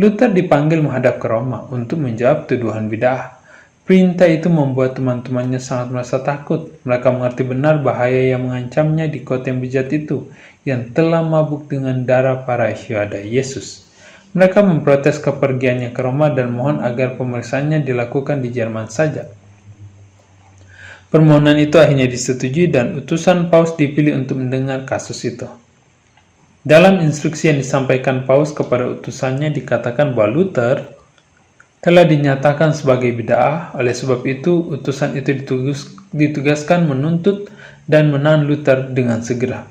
Luther dipanggil menghadap ke Roma untuk menjawab tuduhan bid'ah. Perintah itu membuat teman-temannya sangat merasa takut. Mereka mengerti benar bahaya yang mengancamnya di kota yang bejat itu, yang telah mabuk dengan darah para syuhada Yesus. Mereka memprotes kepergiannya ke Roma dan mohon agar pemeriksaannya dilakukan di Jerman saja. Permohonan itu akhirnya disetujui dan utusan Paus dipilih untuk mendengar kasus itu. Dalam instruksi yang disampaikan Paus kepada utusannya dikatakan bahwa Luther telah dinyatakan sebagai bid'ah. Oleh sebab itu utusan itu ditugaskan menuntut dan menahan Luther dengan segera.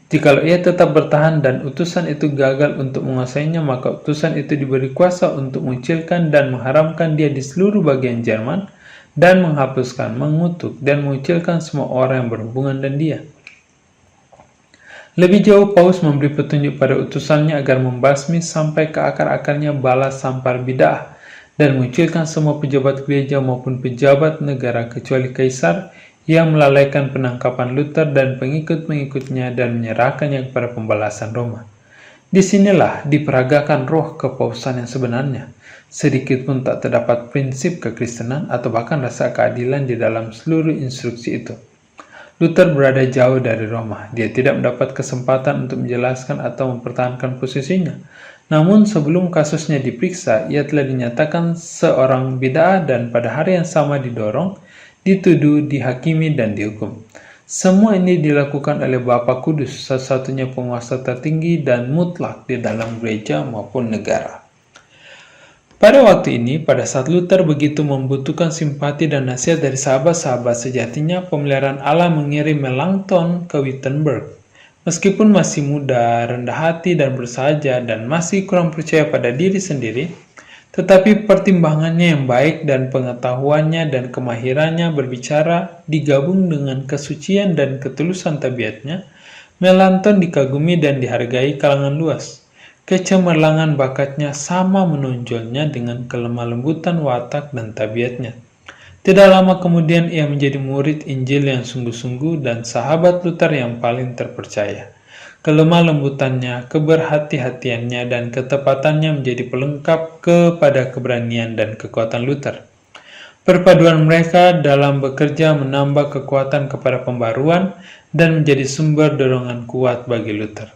Jikalau ia tetap bertahan dan utusan itu gagal untuk menguasainya, maka utusan itu diberi kuasa untuk mengucilkan dan mengharamkan dia di seluruh bagian Jerman dan menghapuskan, mengutuk, dan mengucilkan semua orang yang berhubungan dengan dia. Lebih jauh, Paus memberi petunjuk pada utusannya agar membasmi sampai ke akar-akarnya bala sampar bid'ah dan munculkan semua pejabat gereja maupun pejabat negara kecuali Kaisar yang melalaikan penangkapan Luther dan pengikut-pengikutnya dan menyerahkannya kepada pembalasan Roma. Disinilah diperagakan roh kepausan yang sebenarnya. Sedikit pun tak terdapat prinsip kekristenan atau bahkan rasa keadilan di dalam seluruh instruksi itu. Luther berada jauh dari Roma. Dia tidak mendapat kesempatan untuk menjelaskan atau mempertahankan posisinya. Namun sebelum kasusnya diperiksa, ia telah dinyatakan seorang bid'ah dan pada hari yang sama didorong, dituduh, dihakimi, dan dihukum. Semua ini dilakukan oleh Bapa Kudus, satu-satunya penguasa tertinggi dan mutlak di dalam gereja maupun negara. Pada waktu ini, pada saat Luther begitu membutuhkan simpati dan nasihat dari sahabat-sahabat sejatinya, pemeliharaan Allah mengirim Melanchthon ke Wittenberg. Meskipun masih muda, rendah hati, dan bersahaja, dan masih kurang percaya pada diri sendiri, tetapi pertimbangannya yang baik dan pengetahuannya dan kemahirannya berbicara digabung dengan kesucian dan ketulusan tabiatnya, Melanchthon dikagumi dan dihargai kalangan luas. Kecemerlangan bakatnya sama menonjolnya dengan kelemah lembutan watak dan tabiatnya. Tidak lama kemudian ia menjadi murid Injil yang sungguh-sungguh dan sahabat Luther yang paling terpercaya. Kelemah lembutannya, keberhati-hatiannya, dan ketepatannya menjadi pelengkap kepada keberanian dan kekuatan Luther. Perpaduan mereka dalam bekerja menambah kekuatan kepada pembaruan dan menjadi sumber dorongan kuat bagi Luther.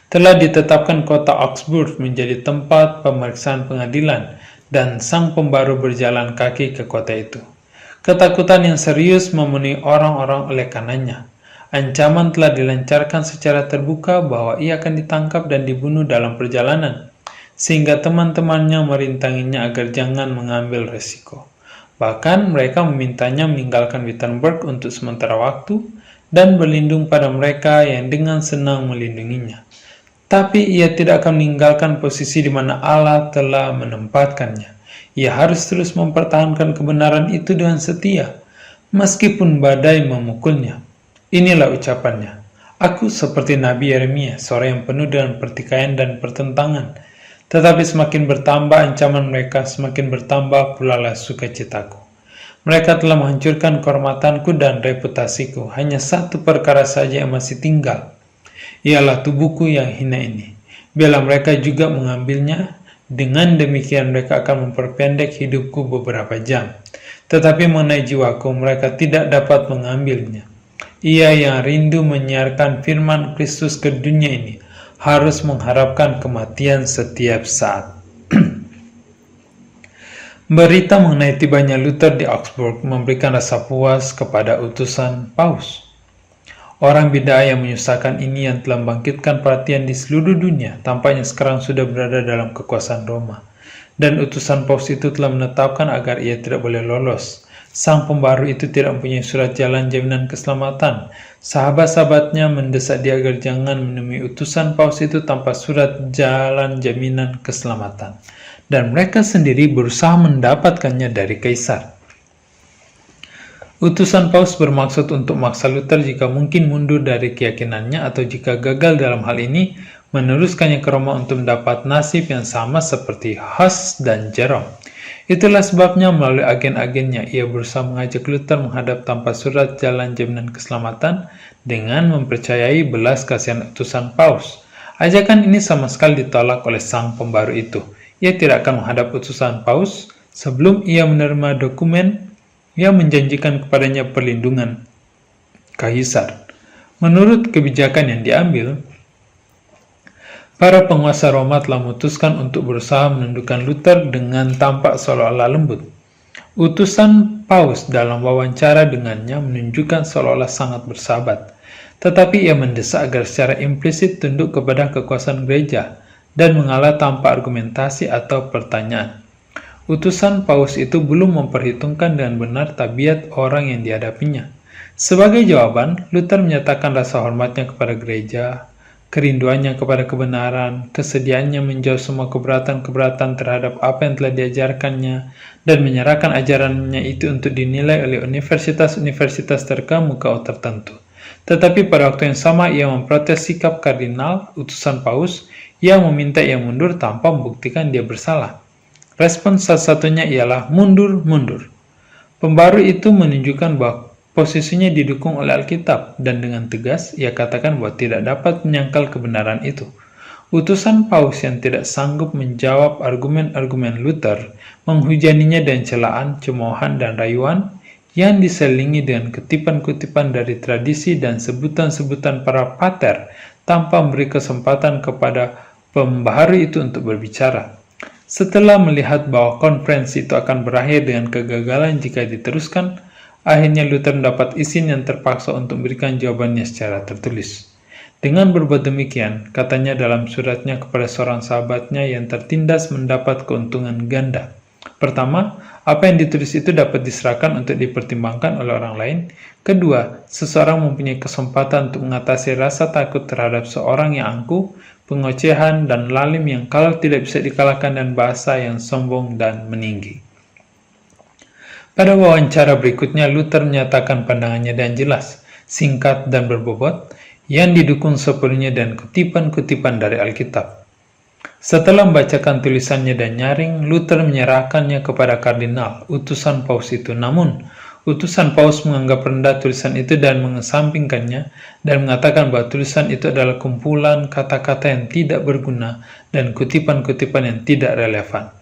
Telah ditetapkan kota Augsburg menjadi tempat pemeriksaan pengadilan, dan sang pembaru berjalan kaki ke kota itu. Ketakutan yang serius memenuhi orang-orang oleh karenanya. Ancaman telah dilancarkan secara terbuka bahwa ia akan ditangkap dan dibunuh dalam perjalanan, sehingga teman-temannya merintanginya agar jangan mengambil resiko. Bahkan mereka memintanya meninggalkan Wittenberg untuk sementara waktu dan berlindung pada mereka yang dengan senang melindunginya. Tapi ia tidak akan meninggalkan posisi di mana Allah telah menempatkannya. Ia harus terus mempertahankan kebenaran itu dengan setia, meskipun badai memukulnya. Inilah ucapannya, "Aku seperti Nabi Yeremia, seorang yang penuh dengan pertikaian dan pertentangan. Tetapi semakin bertambah ancaman mereka, semakin bertambah pula lah sukacitaku. Mereka telah menghancurkan kehormatanku dan reputasiku. Hanya satu perkara saja yang masih tinggal, ialah tubuhku yang hina ini. Biarlah mereka juga mengambilnya, dengan demikian mereka akan memperpendek hidupku beberapa jam. Tetapi mengenai jiwaku, mereka tidak dapat mengambilnya. Ia yang rindu menyiarkan firman Kristus ke dunia ini, harus mengharapkan kematian setiap saat." Berita mengenai tibanya Luther di Augsburg memberikan rasa puas kepada utusan Paus. Orang bid'ah yang menyusahkan ini yang telah membangkitkan perhatian di seluruh dunia tampaknya sekarang sudah berada dalam kekuasaan Roma. Dan utusan Paus itu telah menetapkan agar ia tidak boleh lolos. Sang pembaru itu tidak mempunyai surat jalan jaminan keselamatan. Sahabat-sahabatnya mendesak dia agar jangan menemui utusan Paus itu tanpa surat jalan jaminan keselamatan. Dan mereka sendiri berusaha mendapatkannya dari Kaisar. Utusan Paus bermaksud untuk memaksa Luther jika mungkin mundur dari keyakinannya atau jika gagal dalam hal ini, meneruskannya ke Roma untuk mendapat nasib yang sama seperti Huss dan Jerome. Itulah sebabnya melalui agen-agennya ia berusaha mengajak Luther menghadap tanpa surat jalan jaminan keselamatan dengan mempercayai belas kasihan utusan Paus. Ajakan ini sama sekali ditolak oleh sang pembaru itu. Ia tidak akan menghadap utusan Paus sebelum ia menerima dokumen yang menjanjikan kepadanya perlindungan Kaisar. Menurut kebijakan yang diambil, para penguasa Roma telah memutuskan untuk berusaha menundukkan Luther dengan tampak seolah-olah lembut. Utusan Paus dalam wawancara dengannya menunjukkan seolah-olah sangat bersahabat, tetapi ia mendesak agar secara implisit tunduk kepada kekuasaan gereja dan mengalah tanpa argumentasi atau pertanyaan. Utusan Paus itu belum memperhitungkan dengan benar tabiat orang yang dihadapinya. Sebagai jawaban, Luther menyatakan rasa hormatnya kepada gereja, kerinduannya kepada kebenaran, kesediaannya menjauh semua keberatan-keberatan terhadap apa yang telah diajarkannya, dan menyerahkan ajarannya itu untuk dinilai oleh universitas-universitas terkemuka tertentu. Tetapi pada waktu yang sama ia memprotes sikap kardinal utusan Paus yang meminta ia mundur tanpa membuktikan dia bersalah. Respon satu-satunya ialah mundur, mundur. Pembaru itu menunjukkan bahwa posisinya didukung oleh Alkitab, dan dengan tegas ia katakan bahwa tidak dapat menyangkal kebenaran itu. Utusan Paus yang tidak sanggup menjawab argumen-argumen Luther menghujaninya dengan celaan, cemoohan, dan rayuan yang diselingi dengan kutipan-kutipan dari tradisi dan sebutan-sebutan para pater tanpa memberi kesempatan kepada pembaharu itu untuk berbicara. Setelah melihat bahwa konferensi itu akan berakhir dengan kegagalan jika diteruskan, akhirnya Luther mendapat izin yang terpaksa untuk memberikan jawabannya secara tertulis. Dengan berbuat demikian, katanya dalam suratnya kepada seorang sahabatnya yang tertindas mendapat keuntungan ganda. Pertama, apa yang ditulis itu dapat diserahkan untuk dipertimbangkan oleh orang lain. Kedua, seseorang mempunyai kesempatan untuk mengatasi rasa takut terhadap seorang yang angkuh, pengocehan, dan lalim yang kalau tidak bisa dikalahkan dengan bahasa yang sombong dan meninggi. Pada wawancara berikutnya, Luther menyatakan pandangannya dengan jelas, singkat, dan berbobot, yang didukung sepenuhnya dengan kutipan-kutipan dari Alkitab. Setelah membacakan tulisannya dan nyaring, Luther menyerahkannya kepada kardinal, utusan Paus itu. Namun, utusan Paus menganggap rendah tulisan itu dan mengesampingkannya, dan mengatakan bahwa tulisan itu adalah kumpulan kata-kata yang tidak berguna dan kutipan-kutipan yang tidak relevan.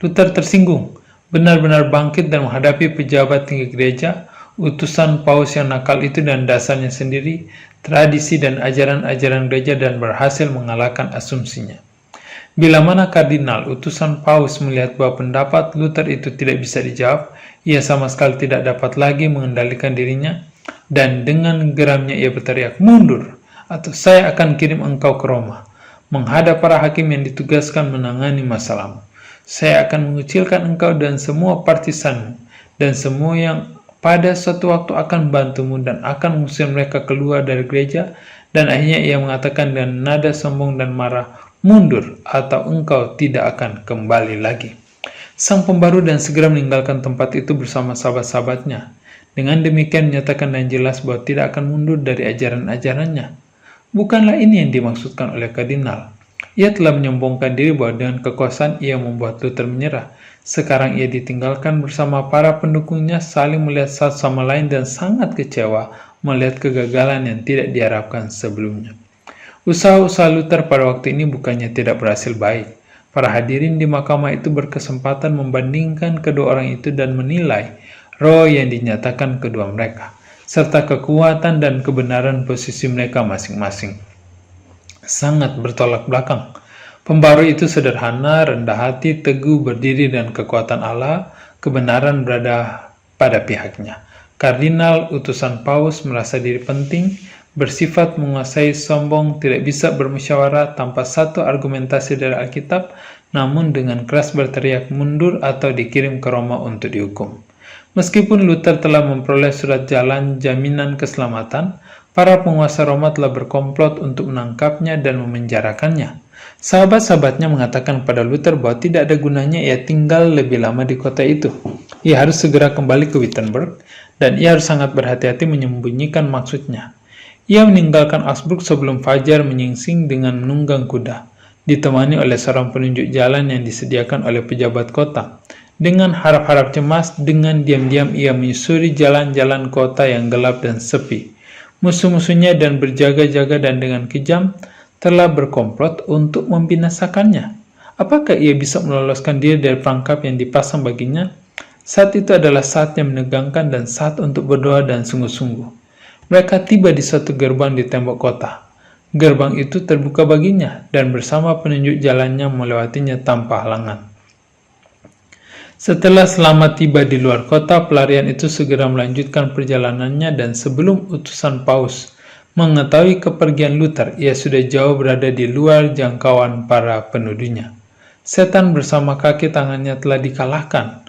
Luther tersinggung, benar-benar bangkit dan menghadapi pejabat tinggi gereja, utusan Paus yang nakal itu dan dasarnya sendiri, tradisi dan ajaran-ajaran gereja, dan berhasil mengalahkan asumsinya. Bila mana kardinal utusan Paus melihat bahwa pendapat Luther itu tidak bisa dijawab, ia sama sekali tidak dapat lagi mengendalikan dirinya, dan dengan geramnya ia berteriak, "Mundur, atau saya akan kirim engkau ke Roma, menghadap para hakim yang ditugaskan menangani masalahmu. Saya akan mengucilkan engkau dan semua partisanmu, dan semua yang pada suatu waktu akan bantumu, dan akan mengusir mereka keluar dari gereja." Dan akhirnya ia mengatakan dengan nada sombong dan marah, "Mundur, atau engkau tidak akan kembali lagi." Sang pembaru dan segera meninggalkan tempat itu bersama sahabat-sahabatnya. Dengan demikian menyatakan dengan jelas bahwa tidak akan mundur dari ajaran-ajarannya. Bukanlah ini yang dimaksudkan oleh kardinal. Ia telah menyombongkan diri bahwa dengan kekuasaan ia membuat Luther menyerah. Sekarang ia ditinggalkan bersama para pendukungnya, saling melihat satu sama lain dan sangat kecewa melihat kegagalan yang tidak diharapkan sebelumnya. Usaha-usaha Luther pada waktu ini bukannya tidak berhasil baik. Para hadirin di mahkamah itu berkesempatan membandingkan kedua orang itu dan menilai roh yang dinyatakan kedua mereka, serta kekuatan dan kebenaran posisi mereka masing-masing. Sangat bertolak belakang. Pembaru itu sederhana, rendah hati, teguh, berdiri, dan kekuatan Allah, kebenaran berada pada pihaknya. Kardinal utusan Paus merasa diri penting, bersifat menguasai, sombong, tidak bisa bermusyawarah tanpa satu argumentasi dari Alkitab, namun dengan keras berteriak mundur atau dikirim ke Roma untuk dihukum. Meskipun Luther telah memperoleh surat jalan jaminan keselamatan, para penguasa Roma telah berkomplot untuk menangkapnya dan memenjarakannya. Sahabat-sahabatnya mengatakan pada Luther bahwa tidak ada gunanya ia tinggal lebih lama di kota itu. Ia harus segera kembali ke Wittenberg, dan ia harus sangat berhati-hati menyembunyikan maksudnya. Ia meninggalkan Augsburg sebelum fajar menyingsing dengan menunggang kuda, ditemani oleh seorang penunjuk jalan yang disediakan oleh pejabat kota. Dengan harap-harap cemas, dengan diam-diam ia menyusuri jalan-jalan kota yang gelap dan sepi. Musuh-musuhnya dan berjaga-jaga dan dengan kejam telah berkomplot untuk membinasakannya. Apakah ia bisa meloloskan diri dari perangkap yang dipasang baginya? Saat itu adalah saat yang menegangkan dan saat untuk berdoa dan sungguh-sungguh. Mereka tiba di suatu gerbang di tembok kota. Gerbang itu terbuka baginya, dan bersama penunjuk jalannya melewatinya tanpa halangan. Setelah selamat tiba di luar kota, pelarian itu segera melanjutkan perjalanannya, dan sebelum utusan Paus mengetahui kepergian Luther, ia sudah jauh berada di luar jangkauan para penuduhnya. Setan bersama kaki tangannya telah dikalahkan.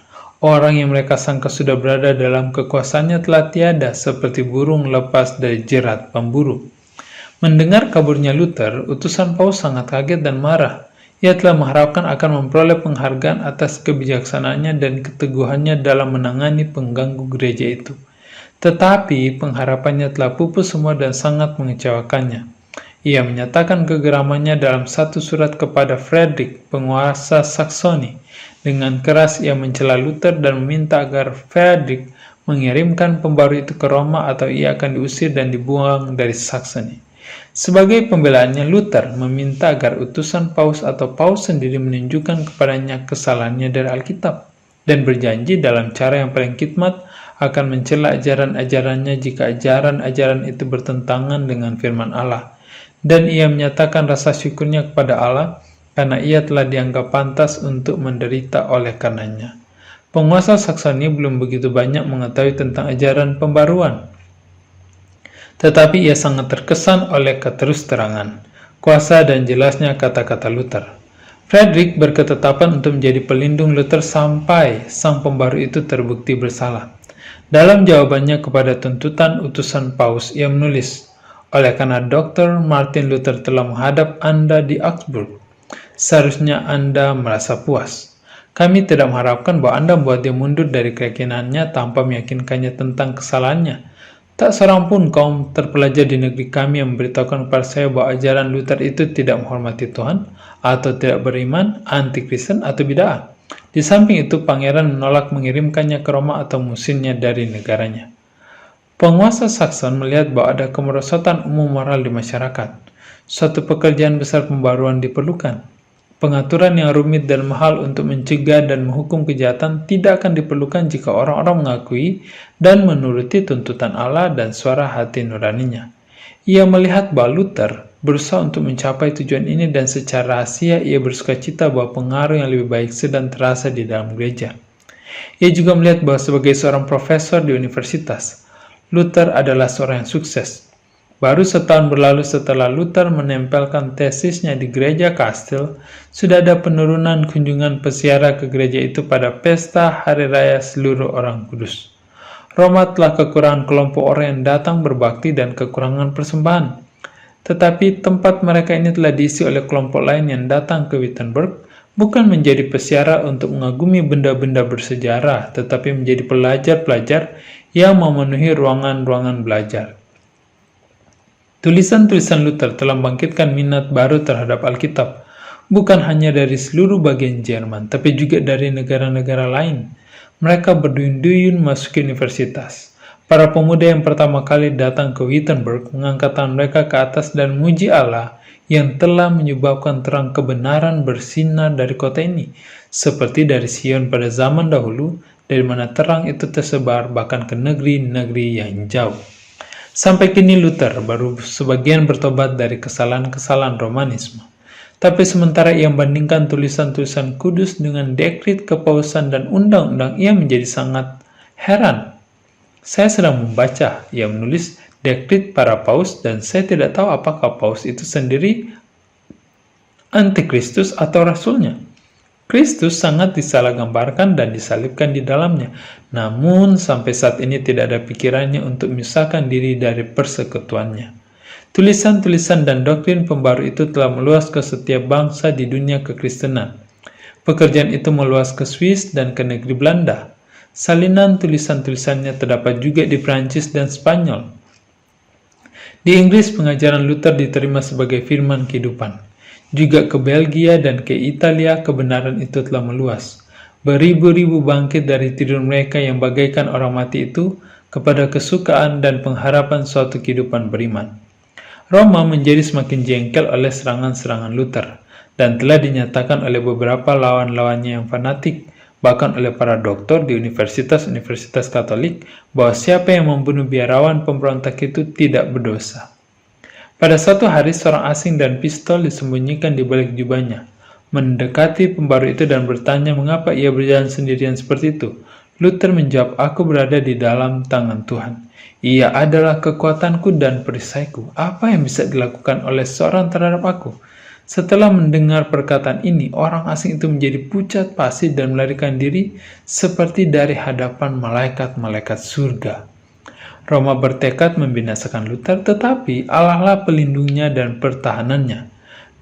Orang yang mereka sangka sudah berada dalam kekuasaannya telah tiada, seperti burung lepas dari jerat pemburu. Mendengar kaburnya Luther, utusan Paus sangat kaget dan marah. Ia telah mengharapkan akan memperoleh penghargaan atas kebijaksanaannya dan keteguhannya dalam menangani pengganggu gereja itu. Tetapi pengharapannya telah pupus semua dan sangat mengecewakannya. Ia menyatakan kegeramannya dalam satu surat kepada Frederick, penguasa Saksoni. Dengan keras ia mencela Luther dan meminta agar Frederick mengirimkan pembaru itu ke Roma atau ia akan diusir dan dibuang dari Saksoni. Sebagai pembelaannya, Luther meminta agar utusan Paus atau Paus sendiri menunjukkan kepadanya kesalahannya dari Alkitab dan berjanji dalam cara yang paling khidmat akan mencela ajaran-ajarannya jika ajaran-ajaran itu bertentangan dengan firman Allah. Dan ia menyatakan rasa syukurnya kepada Allah karena ia telah dianggap pantas untuk menderita oleh karenanya. Penguasa Saksoni belum begitu banyak mengetahui tentang ajaran pembaruan, tetapi ia sangat terkesan oleh keterus-terangan, kuasa dan jelasnya kata-kata Luther. Frederick berketetapan untuk menjadi pelindung Luther sampai sang pembaru itu terbukti bersalah. Dalam jawabannya kepada tuntutan utusan Paus, ia menulis, "Oleh karena Dr. Martin Luther telah menghadap Anda di Augsburg, seharusnya Anda merasa puas. Kami tidak mengharapkan bahwa Anda membuat dia mundur dari keyakinannya tanpa meyakinkannya tentang kesalahannya. Tak seorang pun kaum terpelajar di negeri kami yang memberitahukan kepada saya bahwa ajaran Luther itu tidak menghormati Tuhan, atau tidak beriman, anti-Kristen, atau bid'ah. Di samping itu, pangeran menolak mengirimkannya ke Roma atau mengusirnya dari negaranya." Penguasa Sakson melihat bahwa ada kemerosotan umum moral di masyarakat. Suatu pekerjaan besar pembaruan diperlukan. Pengaturan yang rumit dan mahal untuk mencegah dan menghukum kejahatan tidak akan diperlukan jika orang-orang mengakui dan menuruti tuntutan Allah dan suara hati nuraninya. Ia melihat bahwa Luther berusaha untuk mencapai tujuan ini dan secara rahasia ia bersukacita bahwa pengaruh yang lebih baik sedang terasa di dalam gereja. Ia juga melihat bahwa sebagai seorang profesor di universitas, Luther adalah seorang yang sukses. Baru setahun berlalu setelah Luther menempelkan tesisnya di gereja Kastil, sudah ada penurunan kunjungan peziarah ke gereja itu pada pesta hari raya seluruh orang kudus. Roma telah kekurangan kelompok orang yang datang berbakti dan kekurangan persembahan. Tetapi tempat mereka ini telah diisi oleh kelompok lain yang datang ke Wittenberg, bukan menjadi peziarah untuk mengagumi benda-benda bersejarah, tetapi menjadi pelajar-pelajar yang memenuhi ruangan-ruangan belajar. Tulisan-tulisan Luther telah membangkitkan minat baru terhadap Alkitab, bukan hanya dari seluruh bagian Jerman, tapi juga dari negara-negara lain. Mereka berduyun-duyun masuk ke universitas. Para pemuda yang pertama kali datang ke Wittenberg mengangkat tangan mereka ke atas dan memuji Allah yang telah menyebabkan terang kebenaran bersinar dari kota ini, seperti dari Sion pada zaman dahulu, dari mana terang itu tersebar bahkan ke negeri-negeri yang jauh. Sampai kini Luther baru sebagian bertobat dari kesalahan-kesalahan Romanisme. Tapi sementara ia membandingkan tulisan-tulisan kudus dengan dekrit kepausan dan undang-undang, ia menjadi sangat heran. "Saya sedang membaca," ia menulis, "dekrit para paus dan saya tidak tahu apakah paus itu sendiri antikristus atau rasulnya. Kristus sangat disalahgambarkan dan disalibkan di dalamnya, namun sampai saat ini tidak ada pikirannya untuk memisahkan diri dari persekutuannya." Tulisan-tulisan dan doktrin pembaru itu telah meluas ke setiap bangsa di dunia kekristenan. Pekerjaan itu meluas ke Swiss dan ke negeri Belanda. Salinan tulisan-tulisannya terdapat juga di Prancis dan Spanyol. Di Inggris, pengajaran Luther diterima sebagai firman kehidupan. Juga ke Belgia dan ke Italia, kebenaran itu telah meluas. Beribu-ribu bangkit dari tidur mereka yang bagaikan orang mati itu kepada kesukaan dan pengharapan suatu kehidupan beriman. Roma menjadi semakin jengkel oleh serangan-serangan Luther, dan telah dinyatakan oleh beberapa lawan-lawannya yang fanatik, bahkan oleh para doktor di universitas-universitas Katolik, bahwa siapa yang membunuh biarawan pemberontak itu tidak berdosa. Pada suatu hari, seorang asing dan pistol disembunyikan di balik jubahnya, mendekati pembaru itu dan bertanya mengapa ia berjalan sendirian seperti itu. Luther menjawab, "Aku berada di dalam tangan Tuhan. Ia adalah kekuatanku dan perisaiku. Apa yang bisa dilakukan oleh seorang terhadap aku?" Setelah mendengar perkataan ini, orang asing itu menjadi pucat pasi dan melarikan diri seperti dari hadapan malaikat-malaikat surga. Roma bertekad membinasakan Luther, tetapi Allah lah pelindungnya dan pertahanannya.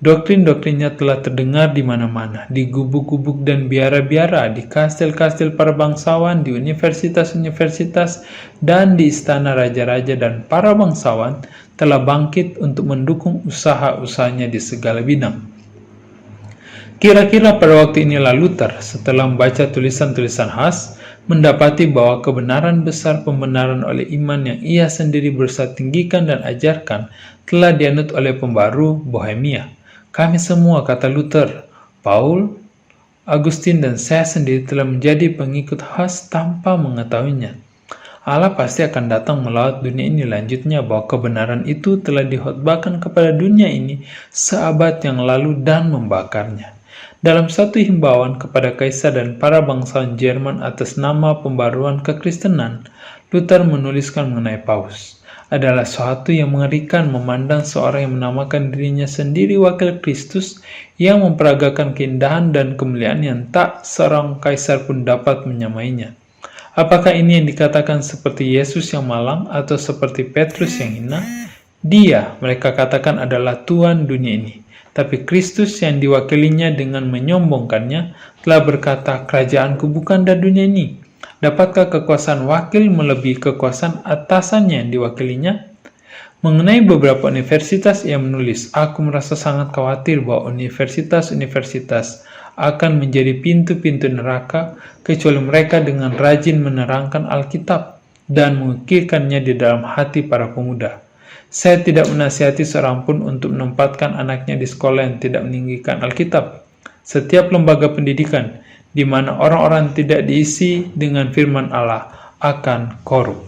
Doktrin-doktrinnya telah terdengar di mana-mana, di gubuk-gubuk dan biara-biara, di kastil-kastil para bangsawan, di universitas-universitas, dan di istana raja-raja dan para bangsawan telah bangkit untuk mendukung usaha-usahanya di segala bidang. Kira-kira pada waktu inilah Luther, setelah membaca tulisan-tulisan Hus, mendapati bahwa kebenaran besar pembenaran oleh iman yang ia sendiri berusaha tinggikan dan ajarkan telah dianut oleh pembaru Bohemia. Kami semua, kata Luther, Paul, Agustin, dan saya sendiri telah menjadi pengikut Hus tanpa mengetahuinya. Allah pasti akan datang melawat dunia ini. Lanjutnya bahwa kebenaran itu telah dihotbahkan kepada dunia ini seabad yang lalu dan membakarnya. Dalam satu himbauan kepada kaisar dan para bangsawan Jerman atas nama pembaruan kekristenan, Luther menuliskan mengenai Paus. Adalah suatu yang mengerikan memandang seorang yang menamakan dirinya sendiri wakil Kristus yang memperagakan keindahan dan kemuliaan yang tak seorang kaisar pun dapat menyamainya. Apakah ini yang dikatakan seperti Yesus yang malang atau seperti Petrus yang hina? Dia, mereka katakan, adalah Tuhan dunia ini. Tapi Kristus yang diwakilinya dengan menyombongkannya telah berkata, kerajaanku bukan dari dunia ini. Dapatkah kekuasaan wakil melebihi kekuasaan atasannya yang diwakilinya? Mengenai beberapa universitas, ia menulis, aku merasa sangat khawatir bahwa universitas-universitas akan menjadi pintu-pintu neraka kecuali mereka dengan rajin menerangkan Alkitab dan mengukirkannya di dalam hati para pemuda. Saya tidak menasihati seorang pun untuk menempatkan anaknya di sekolah yang tidak meninggikan Alkitab. Setiap lembaga pendidikan di mana orang-orang tidak diisi dengan firman Allah akan korup.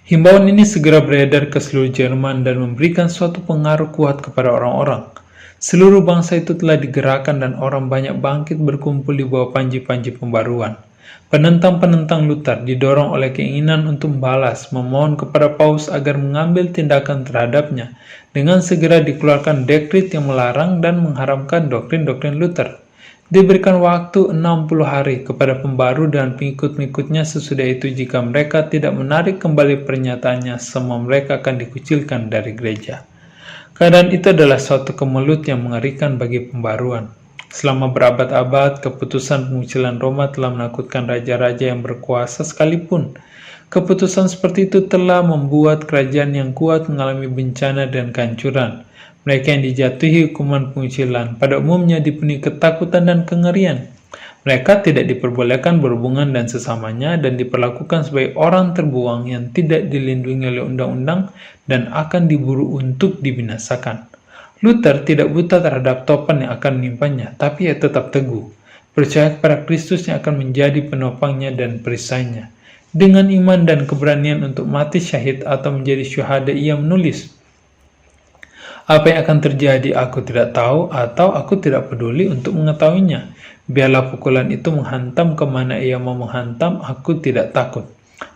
Himbauan ini segera beredar ke seluruh Jerman dan memberikan suatu pengaruh kuat kepada orang-orang. Seluruh bangsa itu telah digerakkan dan orang banyak bangkit berkumpul di bawah panji-panji pembaruan. Penentang-penentang Luther didorong oleh keinginan untuk membalas, memohon kepada Paus agar mengambil tindakan terhadapnya, dengan segera dikeluarkan dekret yang melarang dan mengharamkan doktrin-doktrin Luther. Diberikan waktu 60 hari kepada pembaru dan pengikut-pengikutnya. Sesudah itu jika mereka tidak menarik kembali pernyataannya, semua mereka akan dikucilkan dari gereja. Keadaan itu adalah suatu kemelut yang mengerikan bagi pembaruan. Selama berabad-abad, keputusan pengucilan Roma telah menakutkan raja-raja yang berkuasa sekalipun. Keputusan seperti itu telah membuat kerajaan yang kuat mengalami bencana dan kehancuran. Mereka yang dijatuhi hukuman pengucilan pada umumnya dipenuhi ketakutan dan kengerian. Mereka tidak diperbolehkan berhubungan dan sesamanya dan diperlakukan sebagai orang terbuang yang tidak dilindungi oleh undang-undang dan akan diburu untuk dibinasakan. Luther tidak buta terhadap topan yang akan menimpanya, tapi ia tetap teguh, percaya kepada Kristus yang akan menjadi penopangnya dan perisainya. Dengan iman dan keberanian untuk mati syahid atau menjadi syuhada, ia menulis, apa yang akan terjadi aku tidak tahu atau aku tidak peduli untuk mengetahuinya. Biarlah pukulan itu menghantam kemana ia mau menghantam, aku tidak takut.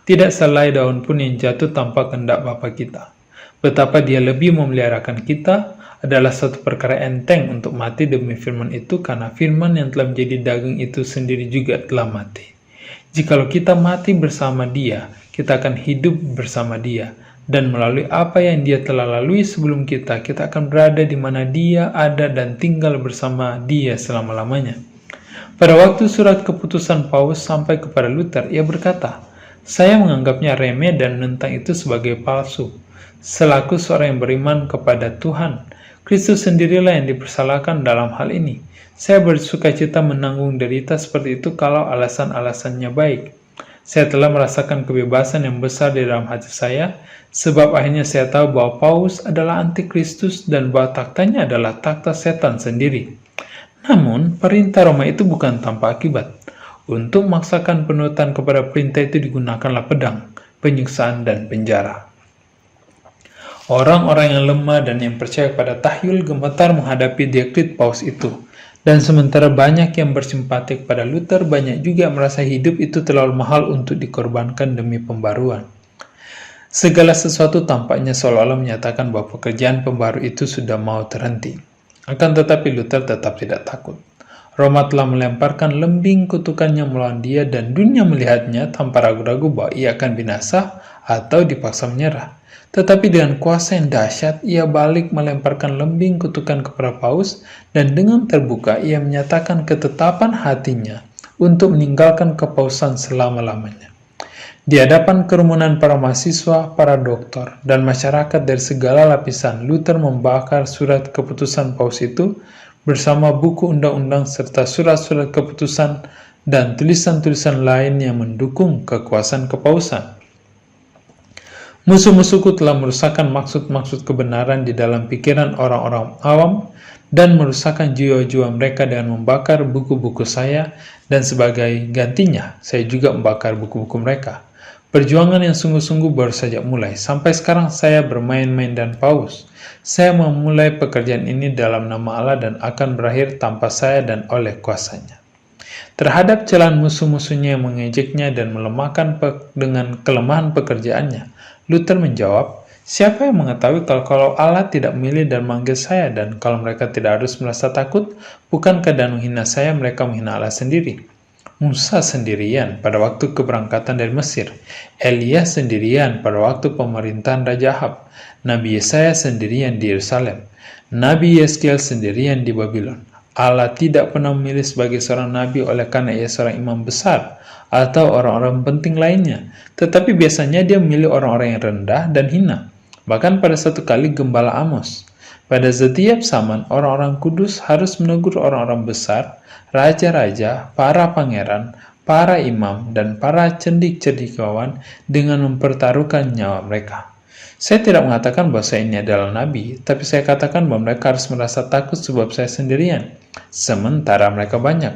Tidak selai daun pun yang jatuh tanpa kehendak Bapa kita. Betapa dia lebih memeliharakan kita adalah satu perkara enteng untuk mati demi firman itu, karena firman yang telah menjadi daging itu sendiri juga telah mati. Jikalau kita mati bersama dia, kita akan hidup bersama dia. Dan melalui apa yang dia telah lalui sebelum kita akan berada di mana dia ada dan tinggal bersama dia selama-lamanya. Pada waktu surat keputusan Paus sampai kepada Luther, ia berkata, saya menganggapnya remeh dan menentang itu sebagai palsu. Selaku seorang yang beriman kepada Tuhan, Kristus sendirilah yang dipersalahkan dalam hal ini. Saya bersukacita menanggung derita seperti itu kalau alasan-alasannya baik. Saya telah merasakan kebebasan yang besar di dalam hati saya, sebab akhirnya saya tahu bahwa Paus adalah antikristus dan bahwa taktanya adalah takhta setan sendiri. Namun, perintah Roma itu bukan tanpa akibat. Untuk memaksakan penurutan kepada perintah itu digunakanlah pedang, penyiksaan, dan penjara. Orang-orang yang lemah dan yang percaya pada tahyul gemetar menghadapi dekret Paus itu. Dan sementara banyak yang bersimpati kepada Luther, banyak juga merasa hidup itu terlalu mahal untuk dikorbankan demi pembaruan. Segala sesuatu tampaknya seolah-olah menyatakan bahwa pekerjaan pembaru itu sudah mau terhenti. Akan tetapi Luther tetap tidak takut. Roma telah melemparkan lembing kutukannya melawan dia dan dunia melihatnya tanpa ragu-ragu bahwa ia akan binasa atau dipaksa menyerah. Tetapi dengan kuasa yang dahsyat, ia balik melemparkan lembing kutukan kepada Paus, dan dengan terbuka ia menyatakan ketetapan hatinya untuk meninggalkan kepausan selama-lamanya. Di hadapan kerumunan para mahasiswa, para doktor, dan masyarakat dari segala lapisan, Luther membakar surat keputusan Paus itu bersama buku undang-undang serta surat-surat keputusan dan tulisan-tulisan lain yang mendukung kekuasaan kepausan. Musuh-musuhku telah merusakkan maksud-maksud kebenaran di dalam pikiran orang-orang awam dan merusakkan jiwa-jiwa mereka dengan membakar buku-buku saya, dan sebagai gantinya, saya juga membakar buku-buku mereka. Perjuangan yang sungguh-sungguh baru saja mulai. Sampai sekarang saya bermain-main dan paus. Saya memulai pekerjaan ini dalam nama Allah dan akan berakhir tanpa saya dan oleh kuasanya. Terhadap celaan musuh-musuhnya yang mengejeknya dan melemahkan dengan kelemahan pekerjaannya, Luther menjawab, siapa yang mengetahui kalau Allah tidak memilih dan memanggil saya, dan kalau mereka tidak harus merasa takut, bukankah dan menghina saya mereka menghina Allah sendiri? Musa sendirian pada waktu keberangkatan dari Mesir, Elia sendirian pada waktu pemerintahan Raja Ahab, Nabi Yesaya sendirian di Yerusalem, Nabi Yeskiel sendirian di Babylon. Allah tidak pernah memilih sebagai seorang nabi oleh karena ia seorang imam besar atau orang-orang penting lainnya, tetapi biasanya dia memilih orang-orang yang rendah dan hina. Bahkan pada satu kali Gembala Amos, pada setiap zaman orang-orang kudus harus menegur orang-orang besar, raja-raja, para pangeran, para imam, dan para cendik-cendikawan dengan mempertaruhkan nyawa mereka. Saya tidak mengatakan bahwa saya ini adalah nabi, tapi saya katakan bahwa mereka harus merasa takut sebab saya sendirian, sementara mereka banyak.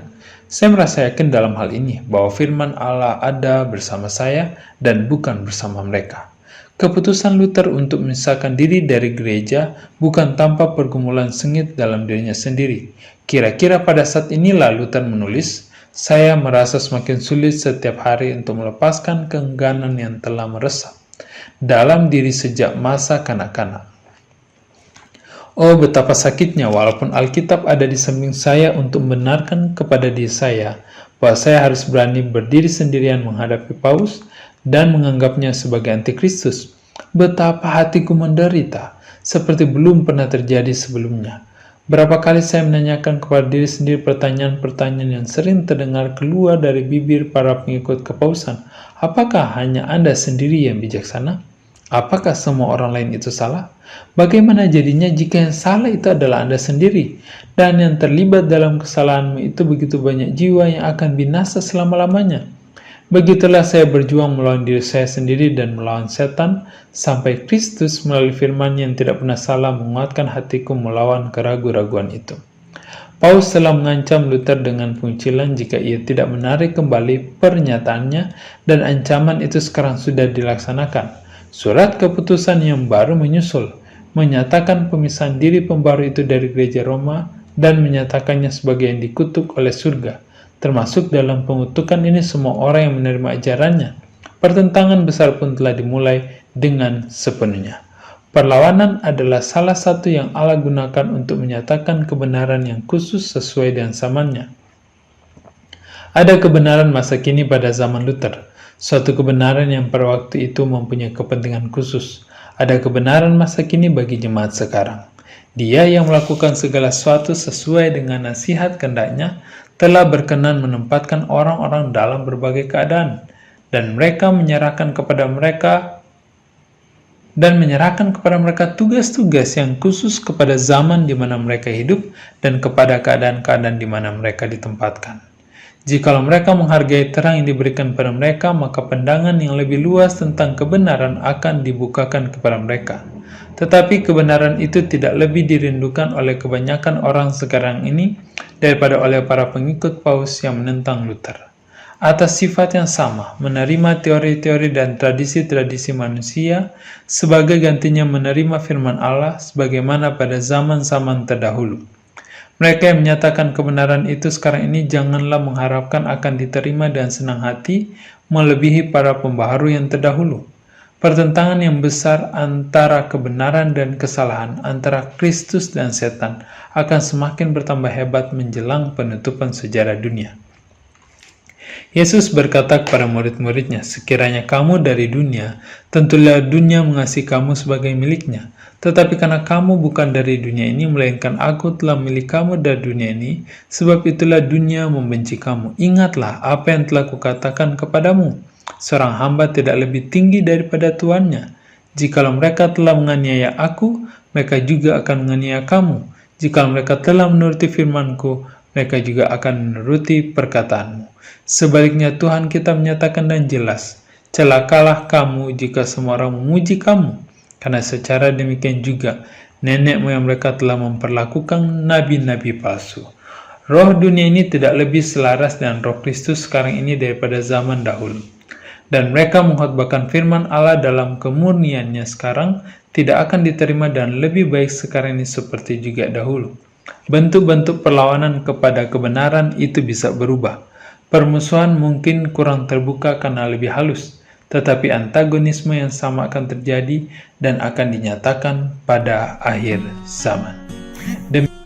Saya merasa yakin dalam hal ini bahwa firman Allah ada bersama saya dan bukan bersama mereka. Keputusan Luther untuk memisahkan diri dari gereja bukan tanpa pergumulan sengit dalam dirinya sendiri. Kira-kira pada saat inilah Luther menulis, saya merasa semakin sulit setiap hari untuk melepaskan keengganan yang telah meresap dalam diri sejak masa kanak-kanak. Oh, betapa sakitnya walaupun Alkitab ada di samping saya untuk membenarkan kepada diri saya bahwa saya harus berani berdiri sendirian menghadapi Paus dan menganggapnya sebagai antikristus. Betapa hatiku menderita, seperti belum pernah terjadi sebelumnya. Berapa kali saya menanyakan kepada diri sendiri pertanyaan-pertanyaan yang sering terdengar keluar dari bibir para pengikut kepausan. Apakah hanya Anda sendiri yang bijaksana? Apakah semua orang lain itu salah? Bagaimana jadinya jika yang salah itu adalah Anda sendiri, dan yang terlibat dalam kesalahanmu itu begitu banyak jiwa yang akan binasa selama-lamanya? Begitulah saya berjuang melawan diri saya sendiri dan melawan setan, sampai Kristus melalui firman yang tidak pernah salah menguatkan hatiku melawan keraguan-raguan itu. Paus telah mengancam Luther dengan pengucilan jika ia tidak menarik kembali pernyataannya, dan ancaman itu sekarang sudah dilaksanakan. Surat keputusan yang baru menyusul, menyatakan pemisahan diri pembaru itu dari gereja Roma dan menyatakannya sebagai yang dikutuk oleh surga. Termasuk dalam pengutukan ini semua orang yang menerima ajarannya. Pertentangan besar pun telah dimulai dengan sepenuhnya. Perlawanan adalah salah satu yang Allah gunakan untuk menyatakan kebenaran yang khusus sesuai dengan zamannya. Ada kebenaran masa kini pada zaman Luther, suatu kebenaran yang pada waktu itu mempunyai kepentingan khusus. Ada kebenaran masa kini bagi jemaat sekarang. Dia yang melakukan segala sesuatu sesuai dengan nasihat kehendaknya telah berkenan menempatkan orang-orang dalam berbagai keadaan, dan menyerahkan kepada mereka tugas-tugas yang khusus kepada zaman di mana mereka hidup dan kepada keadaan-keadaan di mana mereka ditempatkan. Jikalau mereka menghargai terang yang diberikan kepada mereka, maka pandangan yang lebih luas tentang kebenaran akan dibukakan kepada mereka. Tetapi kebenaran itu tidak lebih dirindukan oleh kebanyakan orang sekarang ini daripada oleh para pengikut Paus yang menentang Luther. Atas sifat yang sama, menerima teori-teori dan tradisi-tradisi manusia sebagai gantinya menerima firman Allah sebagaimana pada zaman-zaman terdahulu. Mereka yang menyatakan kebenaran itu sekarang ini janganlah mengharapkan akan diterima dan senang hati melebihi para pembaharu yang terdahulu. Pertentangan yang besar antara kebenaran dan kesalahan, antara Kristus dan setan, akan semakin bertambah hebat menjelang penutupan sejarah dunia. Yesus berkata kepada murid-muridnya, "Sekiranya kamu dari dunia, tentulah dunia mengasihi kamu sebagai miliknya. Tetapi karena kamu bukan dari dunia ini, melainkan Aku telah milik kamu dari dunia ini, sebab itulah dunia membenci kamu. Ingatlah apa yang telah kukatakan kepadamu. Seorang hamba tidak lebih tinggi daripada tuannya. Jikalau mereka telah menganiaya Aku, mereka juga akan menganiaya kamu. Jikalau mereka telah menuruti firman-Ku, mereka juga akan menuruti perkataanmu." Sebaliknya Tuhan kita menyatakan dan jelas, "Celakalah kamu jika semua orang memuji kamu, karena secara demikian juga nenek moyang mereka telah memperlakukan nabi-nabi palsu." Roh dunia ini tidak lebih selaras dengan roh Kristus sekarang ini daripada zaman dahulu. Dan mereka mengkhotbahkan firman Allah dalam kemurniannya sekarang tidak akan diterima dan lebih baik sekarang ini seperti juga dahulu. Bentuk-bentuk perlawanan kepada kebenaran itu bisa berubah. Permusuhan mungkin kurang terbuka karena lebih halus, tetapi antagonisme yang sama akan terjadi dan akan dinyatakan pada akhir zaman. Demikian